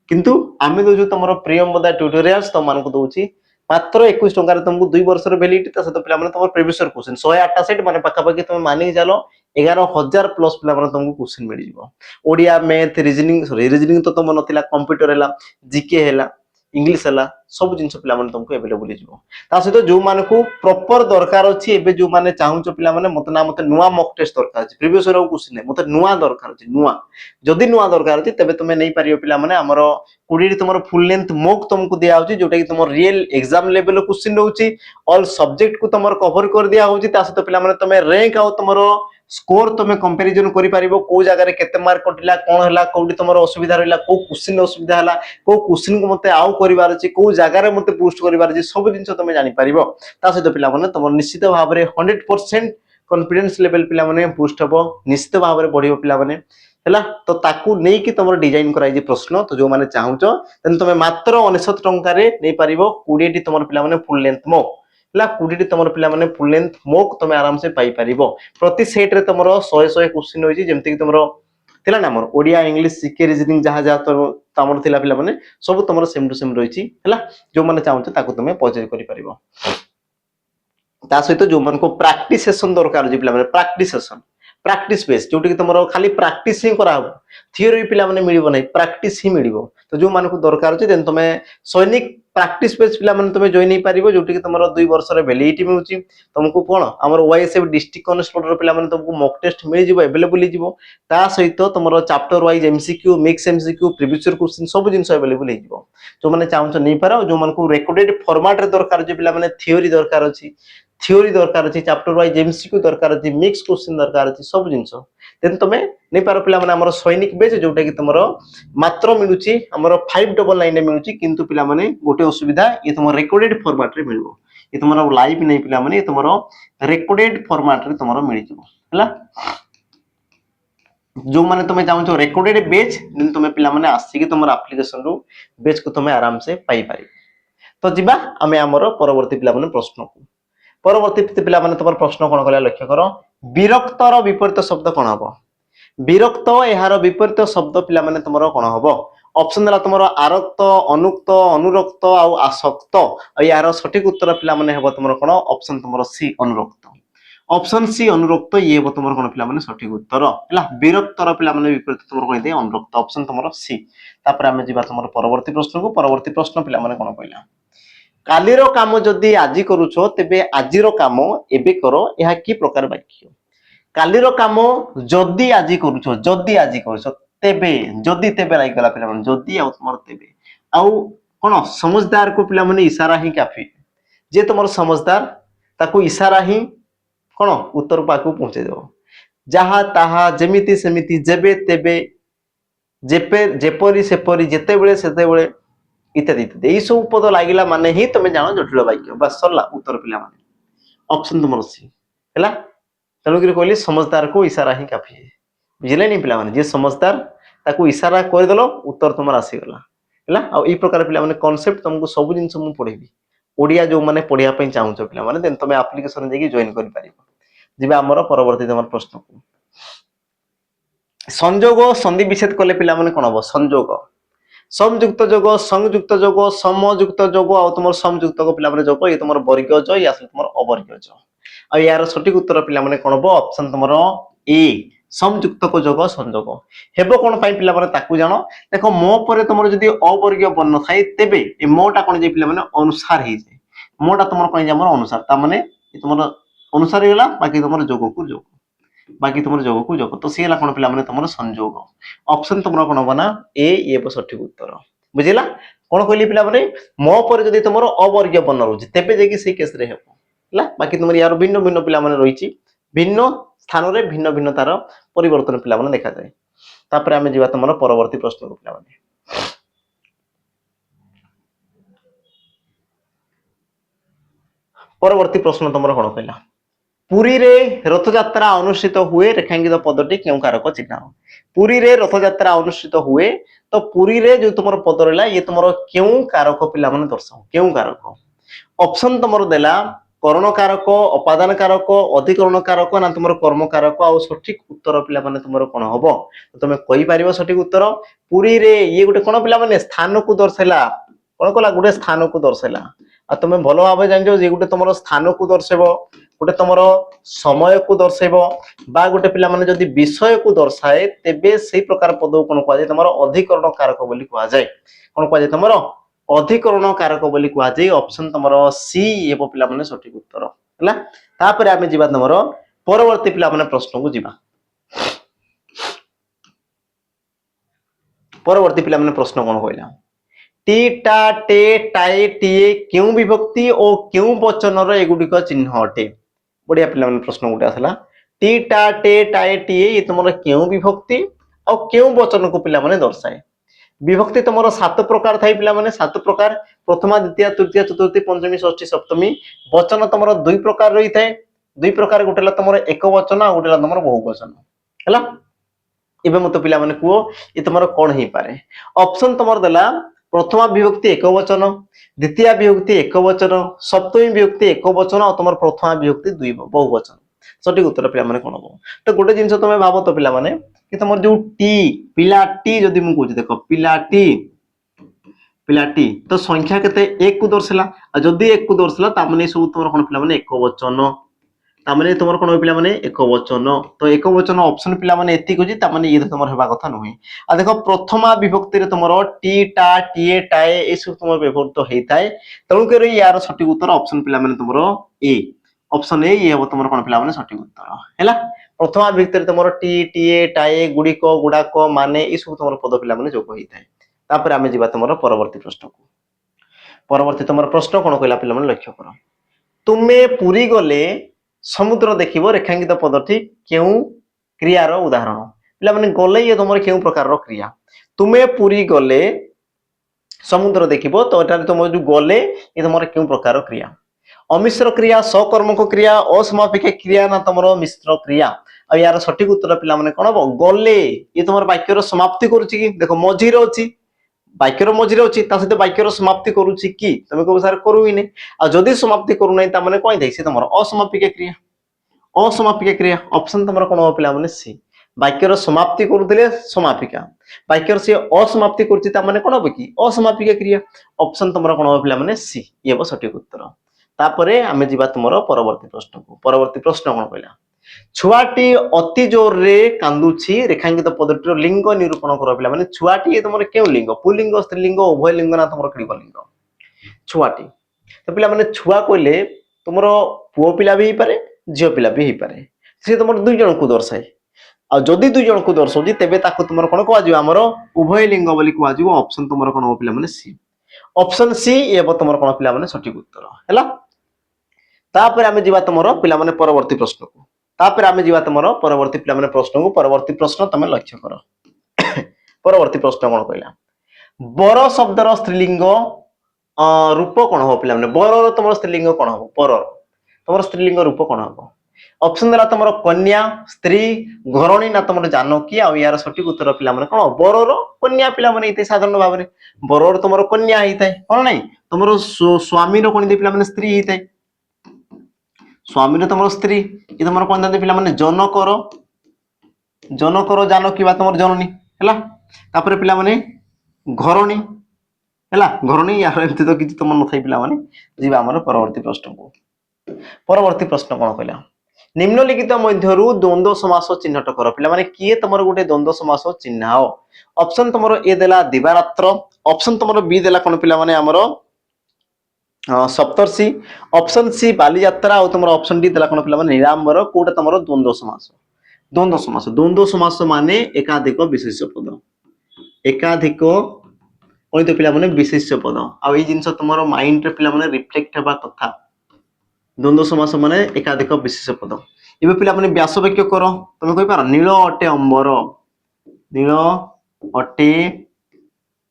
किंतु आमे दो तुमरो प्रियम बदा ट्यूटोरियल्स तो मान को दोची मात्र 21 टंका रे तुमको 2 वर्ष रो वैलिडिटी त सहित पिला माने तुमर प्रीवियस ईयर क्वेश्चन 108 टा सेट माने पाका पाकी तुम मानि चलो 11000 प्लस पिला माने तुमको क्वेश्चन मिल जिवो Odia math reasoning sorry reasoning तो तुम नथिला कंप्यूटर हैला जीके हैला इंग्लिश हैला सब जिंस पिला माने तुमको अवेलेबल हो जिवो ता सहित जो मान को प्रॉपर दरकार अछि एबे जो माने चाहुचो पिला माने मते नुवा मॉक टेस्ट दरकार अछि प्रीवियस ईयर क्वेश्चन नै मते नुवा दरकार अछि नुवा जदि नुवा दरकार अछि तबे तुमे नै पारियो पिला माने हमरो 20 तुमरो फुल लेंथ मॉक तुमको दिया होची जोटा कि तुमर रियल एग्जाम लेवल क्वेश्चन रहउची ऑल सब्जेक्ट को तुमर कवर कर दिया होची ता सहित पिला माने तुमे रैंक आ तुमरो स्कोर तुमे कंपैरिजन करि पारिबो को जगह रे केते मार्क कटिला कोन हला कोडी तुमरो असुविधा रहला को क्वेश्चन असुविधा हला को क्वेश्चन को मते आउ करिवार अछि को जगह रे मते बूस्ट करिवार अछि सब दिन तुमे जानि पारिबो ता सहित पिला माने तुमर निश्चित भाव रे 100% कॉन्फिडेंस लेवल पिला माने बूस्ट हबो निश्चित भाव रे बढ़िबो पिला माने हैला तो ताकू नै कि तुमर डिजाइन कराई जे प्रश्न तो जो माने चाहुचो तने तुमे मात्र 99 टंका रे नै पारिबो 20 टी तुमर पिला माने फुल लेंथ मॉक ला 20 टी तुमर पिला माने फुल लेंथ मॉक तुमे आराम से पाई पारिबो प्रति सेट रे तुमर 100 क्वेश्चन होई जेमति कि तुमर थिला ना मोर ओडिया इंग्लिश जीके रीजनिंग जहा जहा तो तमर थिला पिला माने सब तुमर सेम टू सेम रहिछि हैला जो माने चाहुचो ताकू तुमे परचेज करि पारिबो ता सहित जो मन को प्रैक्टिस सेशन दरकार जे पिला माने प्रैक्टिस सेशन प्रैक्टिस बेस जोटी कि तुमरो खाली प्रैक्टिस ही करा हो थियोरी पिला माने मिलिबो नै प्रैक्टिस ही मिलिबो तो जो मान को दरकार छै देन तुमे सैनिक प्रैक्टिस बेस पिला माने तुमे जॉइन नै पारिबो जोटी कि तुमरो 2 वर्ष रे वैलिडिटी मिलुची तुमको कोन हमर वाईएसएफ डिस्ट्रिक्ट कॉन्स्टेबल रो पिला माने तुमको मॉक टेस्ट मिल जिवो अवेलेबल ही जिवो ता सहित तुमरो chapter wise MCQ mix MCQ previous year question सब जिंस अवेलेबल ही जिवो जो माने चाहउछ नै पारो जो मान को रिकॉर्डेड फॉर्मेट रे दरकार जे पिला माने थियोरी दरकार अछि थियोरी दरकार अछि चैप्टर वाइज एमसीक्यू दरकार अछि मिक्स क्वेश्चन दरकार अछि सब जिंस देन तुमे नै पारो पिला माने हमर सैनिक बेच जोटा कि तुमरो मात्र मिलुची हमर 599 मिलुची किंतु पिला माने गोटे असुविधा ये तुमर रिकॉर्डेड फॉर्मेट रे मिलबो ये तुमरो लाइव नै पिला माने ये तुमरो रिकॉर्डेड फॉर्मेट रे तुमरो मिलि जबो हला जो माने तुमे चाहू रिकॉर्डेड बेच देन तुमे पिला माने आसी कि तुमर एप्लीकेशन रो बेच को तुमे आराम से पाई पारि तो जिबा आमे हमर परवर्ती पिला माने प्रश्न को परवर्ती पिला माने तुमर प्रश्न कोन कला लक्ष्य करो विरक्तर विपरीत शब्द कोन हबो विरक्त एहार विपरीत शब्द पिला माने तुमरो कोन हबो ऑप्शन दला तुमरो आरक्त अनुक्त अनुरक्त आ आसक्त आ यार सठिक उत्तर पिला माने हबो तुमरो कोन ऑप्शन तुमरो सी अनुरक्त ऑप्शन सी अनुरक्त ये हबो तुमरो कोन पिला माने सठिक उत्तर हला विरक्तर पिला माने विपरीत तुमरो कोन दे अनुरक्त ऑप्शन तुमरो सी तापर आमे जिबा तुमरो परवर्ती प्रश्न को परवर्ती प्रश्न पिला माने कोन कहला कालीरो काम जदि आजि करूछो तेबे आजिरो काम एबे करो यहा की प्रकार वाक्य कालीरो काम जदि आजि करूछो तेबे जदि तेबे लाइ गला पिला माने जदि आ तुमर तेबे आउ कोन समझदार को पिला माने इशारा ही काफी जे तुमर समझदार ताको इशारा ही कोन उत्तर पाकू पहुंचे दो जहा ताहा जेमिति सेमिति जेबे तेबे जेपे जेपरी सेपरी जेते बेले सेते बेले इत्यादि इत्यादि ए सब पद लागिला माने ही तुमे जानो जटिल वाक्य बस सरला उत्तर पिला माने ऑप्शन तुमर सी हैला तनु कि कहली समझदार को इशारा ही काफी है बुझले नहीं पिला माने जे समझदार ताको इशारा कर देलो उत्तर तुमर आसी गला हैला आ ई प्रकार पिला माने कांसेप्ट तुमको सब जिंस मु पढेबी ओडिया जो माने पढिया पई चाहूछो पिला माने देन तुमे एप्लीकेशन जेकी जॉइन करि पारिबो जिबा हमर परवर्ती तुमर प्रश्न को संयोग संधि विच्छेद करले पिला माने कोन हबो संयोग समयुक्त जोग संयुक्त जोग समयुक्त जोग आ तुमर समयुक्त को पिला माने जोग ये तुमर वर्ग ज या तुमर अवर्ग ज आ यार सठिक उत्तर पिला माने कोन हबो ऑप्शन तुमर ए समयुक्त को जोग संयोग हेबो कोन पई पिला माने ताकू जानो देखो मो परे तुमर जदी अवर्ग बन्न थाए तेबे ए मोटा कोन जे पिला माने अनुसार ही जाय मोटा तुमर कोन जे हमर अनुसार ता माने तुमर अनुसार हेला बाकी तुमर जोग को जोग बाकी तुम जोग को जोग तो सी कौन पे तुम संजोग ऑप्शन तुम कौन हम ना ए सठिक उत्तर बुझेगा कौन कहली पे मो पर जब तुम अवर्गीय वर्ण रोचे तेज जाकि केस है बाकी तुम यार भिन्न भिन्न पे रही भिन्न स्थान में भिन्न भिन्न तार परिवर्तन पे देखा जाए तापर आम जा तुम परवर्ती प्रश्न को पे परवर्ती प्रश्न तुम कौन कहला पुरी रे रथयात्रा अनुष्ठित हुए रेखांकित पदटी क्यों कारक चिन्ह पुरी रे रथयात्रा अनुष्ठित हुए तो पुरी रे जो तुम पद रहा ये तुम क्यों कारक पिला दर्शाओ क्यों कारक ऑप्शन तुम देला करण कारक अपादान कारक अधिकरण कारक ना तुम कर्म कारक आ सठिक उत्तर पे तुम कौन हम तुम कहीपर सठिक उत्तर पुरी रे ये गोटे कौन पे स्थान को दर्शाला कौन कला गोटे स्थान को दर्शाला आ तुम भल भाव जान गोटे तुम स्थान को दर्शेब गोटे तुम समय को दर्शेब बा गोटे पे जदि विषय को दर्शाए तेबे से प्रकार पद को कौन कह तुम अधिकरण कारक बोली कह जाए कौन कह तुम अधिकरण कारक बोली कह जाए ऑप्शन तुम सी ये पे सठिक उत्तर है तापर आम जा तुम परवर्ती पे प्रश्न को जीवा परवर्ती पे प्रश्न कौन कहला टी टा टे टाए टीए क्यों विभक्ति और क्यों वचन एगुड़िक चिन्ह अटे बढ़िया पे प्रश्न गोटे आसला टी टा टे टाए टीए ये तुम क्यों विभक्ति और क्यों वचन को पे दर्शाए विभक्ति तुम 7 प्रकार थाई पे 7 प्रकार प्रथमा द्वितीय तृतीय चतुर्थी पंचमी षष्ठी सप्तमी वचन तुम 2 प्रकार रही है 2 प्रकार गोटे तुम एक वचन आ गोटे तुम बहुवचन है एवं मत पे कह ये तुम कौन हो पारे ऑप्शन तुम देला प्रथमा विभक्ति एक वचन द्वितीय विभक्ति एक वचन सप्तमी विभक्ति एक वचन और तुम प्रथमा विभक्ति 2 बहुवचन सठिक उत्तर पे कौन हम तो गोटे जिन तुम भाव तो पे कि तुम जो टी पिला टी जदि मुझे देख पिला टी तो संख्या के 1 को दर्शाला जदि 1 को दर्शाला सब तुम कौन पे एक वचन तामने तुम कौन पे एक वचन तो एक वचन ऑप्शन पे एतिक अच्छी ये तुम हवा कथा नुहे आ देख प्रथमा विभक्ति तुम टी टा टीए टाए ये सब तुम व्यवहृत होता है तेणुक यार सठिक उत्तर ऑप्शन पे तुम ए ऑप्शन ए ये हम तुम कौन पे सठिक उत्तर है प्रथमा विभक्ति तुम टी टीए टाए गुड़िक गुड़ाक माने ये सब तुम पद पे जोग होता है तापर आम जा तुम परवर्ती प्रश्न को परवर्ती तुम प्रश्न कौन कहला पे लक्ष्य कर तुम्हें पुरी गले समुद्र देखिबो रेखांकित पदटी क्यों क्रियार उदाहरण पे गले ये तुम क्यों प्रकार क्रिया तुम्हें पुरी गले समुद्र देखिबो तो एटा तुम जो गले ये तुम क्यों प्रकार क्रिया अमिश्र क्रिया सकर्मक क्रिया असमापिक क्रिया ना तुम मिश्र क्रिया आ यार सठिक उत्तर पे कौन हम गले ये तुम वाक्यर समाप्ति करुच्ची कि देख मझीरे अच्छी वाक्यर मझीरे अच्छी सहित वाक्यर समाप्ति करुच्ची कि तुम कह सार करू ही नहीं आ जदि समाप्ति करूना ताने कौन थे तुम असमापिक क्रिया ऑप्शन तुम कौन हम पे सी वाक्यर समाप्ति करुले समापिका वाक्यर सी असमाप्ति करें कौन हम कि असमापिक क्रिया ऑप्शन तुम कौन हम पे सी ये सठिक उत्तर तापरे आमे जीवा तुम परवर्ती प्रश्न को परवर्ती प्रश्न कौन कहला छुआटी अति जोर रे कांदुछि रेखांकित पदटीर लिंग निरूपण कर पे छुआटी तुम क्यों लिंग पुलिंग स्त्रीलिंग उभय लिंग ना तुम किड़िक लिंग छुआटी तो पे छुआ कहले तुम पुओ पिला भी पारे झील पिला भी पारे सी तुम 2 जन को दर्शाए आ जदि 2 जन को दर्शाऊँ तेबे तुम कौन कह उभय लिंग बोली कह ऑप्शन तुम कौन हम पे सी ऑप्शन सी ये तुम कौन पे सठिक उत्तर है तापर आमे जीवा तुम पे परवर्ती प्रश्न को तापर आमे जीवा तुम परवर्ती पे प्रश्न को परवर्ती प्रश्न तुम लक्ष्य कर परवर्ती प्रश्न कौन कहला बर शब्दर स्त्रीलिंग रूप कौन हम पे बर तुम स्त्रीलिंग कौन हम पर तुम स्त्रीलिंग रूप कौन हम ऑप्शन देला तुम कन्या स्त्री घरणी ना तुम जानकी आ यार सठिक उत्तर पे कौन बरर कन्या पे साधारण भाव में बरर तुम कन्या होता है कौन ना तुम स्वामी कौन पे स्त्री होता है स्वामी तुम स्त्री ये तुम कौन था पे जनकर जनकर जानकी तुम जननी है तापर पे घरणी है घरणी यार एमती तो किसी तुम न थी पे जीवा आम परवर्ती प्रश्न को परवर्ती प्रश्न कौन कहला निम्नलिखित मध्यरु द्वंद्व समास चिन्हट कर पे किए तुम गोटे द्वंद्व समास चिन्ह ऑप्शन तुम ए देला दिवारात्र ऑप्शन तुम बी देला कौन पे आमर सप्तर्षि ऑप्शन सी बाली यात्रा और तुम ऑप्शन डी देला कौन पे निरांबर कोटा तुम द्वंद्व समास द्वंद्व समास माने एकाधिक विशेष्य पद एकाधिक कौन तो पिला माने विशेष्य पद आ जिनस तुम माइंड रे पिला माने रिफ्लेक्ट हेबा कथा द्वंद्व समास माने एकाधिक विशेष्य पद एबे पिला माने व्यास वाक्य कर तुम कहि पार नील अटे अंबर नील अटे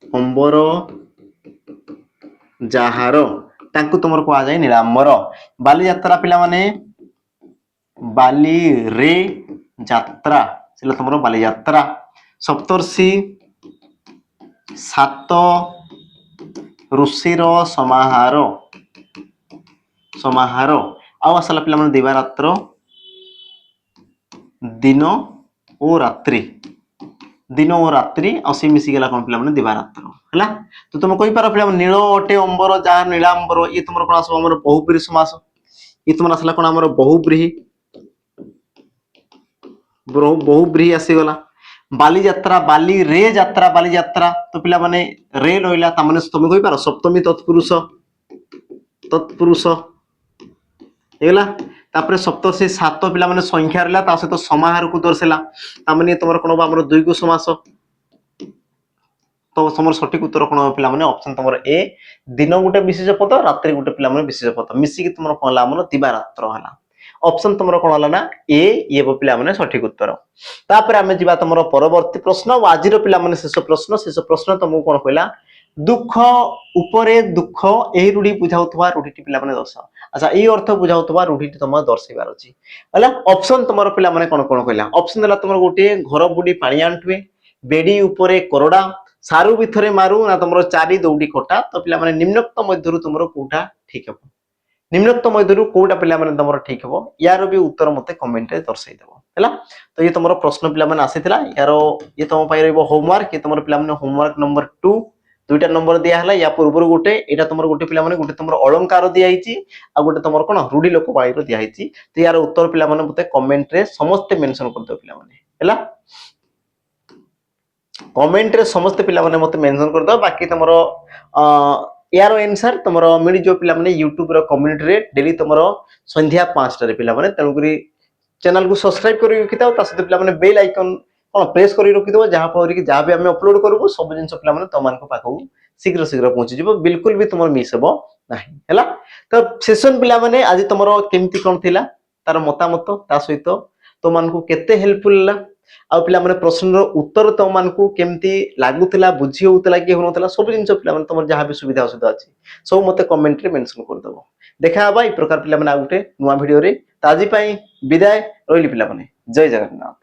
अंबर जाहार तांकु तुमर को आ जाय नीलांबर बाली यात्रा पिला माने बाली रे यात्रा सेला तुमर बाली यात्रा सप्तर्षि सात ऋषिर समाहार समाहार आउ आसला पिला माने दिवारात्र दिन और रात्रि दिन और रात्रि असी मिसी गेला कोन पिला माने दिवारात्र हला तो तुम कहि पारो पिला नील अटे अंबर जा नीलांबर ये तुमर कोन आसो हमर बहुब्रीहि समास ये तुमर आसला कोन हमर बहुब्रीहि बहुब्रीहि आसी गला बाली यात्रा तो पिला माने रे रहिला ता माने तुम कहि पारो सप्तमी तत्पुरुष हेला तापर सप्तर्षि सात पिला माने संख्या रहला ता सहित समाहार को दर्शेला ता माने तुमर कोन हमर दुई को समास तो समर सठिक उत्तर कोन पिला माने ऑप्शन तुमर ए दिन गुटे विशेष पद रात्रि गुटे पिला माने विशेष पद मिसी कि तुमर कोन ला हमर दिवारात्र हला ऑप्शन तुमर कोन हला ना ए ये पिला माने सठिक उत्तर तापर हमें जिबा तुमर परवर्ती प्रश्न और आजिर पिला माने शेष प्रश्न तुमको कोन कहला दुख उपरे दुख एही रूढ़ी बुझाउथवा रूढ़ीटी पिला माने दर्शाओ अच्छा ए अर्थ बुझाउथवा रूढ़ीटी तुम दर्शेबार अछि हला ऑप्शन तुमर पिला माने कोन कोन कहला ऑप्शन देला तुमर गोटे घर बुडी पानी आंटुए बेडी उपरे कोरडा सारू बिथरे मारू ना तुमर चारी दौडी कोटा तो पिला माने निम्नोक्त मध्यरु तुमर कोटा ठीक है निम्नोक्त मध्यरु कोटा पिला माने तुमर ठीक हो यार भी उत्तर मते कमेंट रे दर्शाई देबो हला तो ये तुमर प्रश्न पिला माने आसीथिला यार ये तुम पाइ रहबो होमवर्क ये तुमर पिला माने होमवर्क नंबर 2 दुईटा नंबर दिया हला या पूर्व गोटे एटा तुमर गोटे पिला माने गोटे तुमर अलंकार दिया हिची आ गोटे तुमर कोन रूढ़ी लोकवाणी रो दिया हिची तो यार उत्तर पिला माने मते कमेंट रे समस्त मेंशन कर दो पिला माने हला कमेंट रे समस्त पिला माने मते मेंशन कर दो बाकी तुमर यार आंसर तुमर मिल जो पिला माने YouTube रो कम्युनिटी रे डेली तुमर संध्या 5 टा रे पिला माने तनु करी चैनल को सब्सक्राइब करि रखिताओ ता सहित पिला माने बेल आइकन कोन प्रेस करि रखिदो जहां पर कि जहां भी हम अपलोड करबो सब जिंस पिला माने तमान को पाखौ शीघ्र शीघ्र पहुंची जिवो बिल्कुल भी तुमर मिस हेबो नाही हैला तो सेशन पिला माने आज तुमर केमती कोन थिला तार मतामत ता सहित तमान को केते हेल्पफुल ला आ पिला माने प्रश्न रो उत्तर तमान को केमती लागुतिला बुझी होतला कि होनतला सब जिंस पिला माने तमर जहां भी सुविधा असुविधा अछि सब मते कमेंट रे मेंशन कर दबो देखा बा ई प्रकार पिला माने आ गुटे नुवा वीडियो रे ताजी पई विदाय रोइली पिला माने जय जगन्नाथ।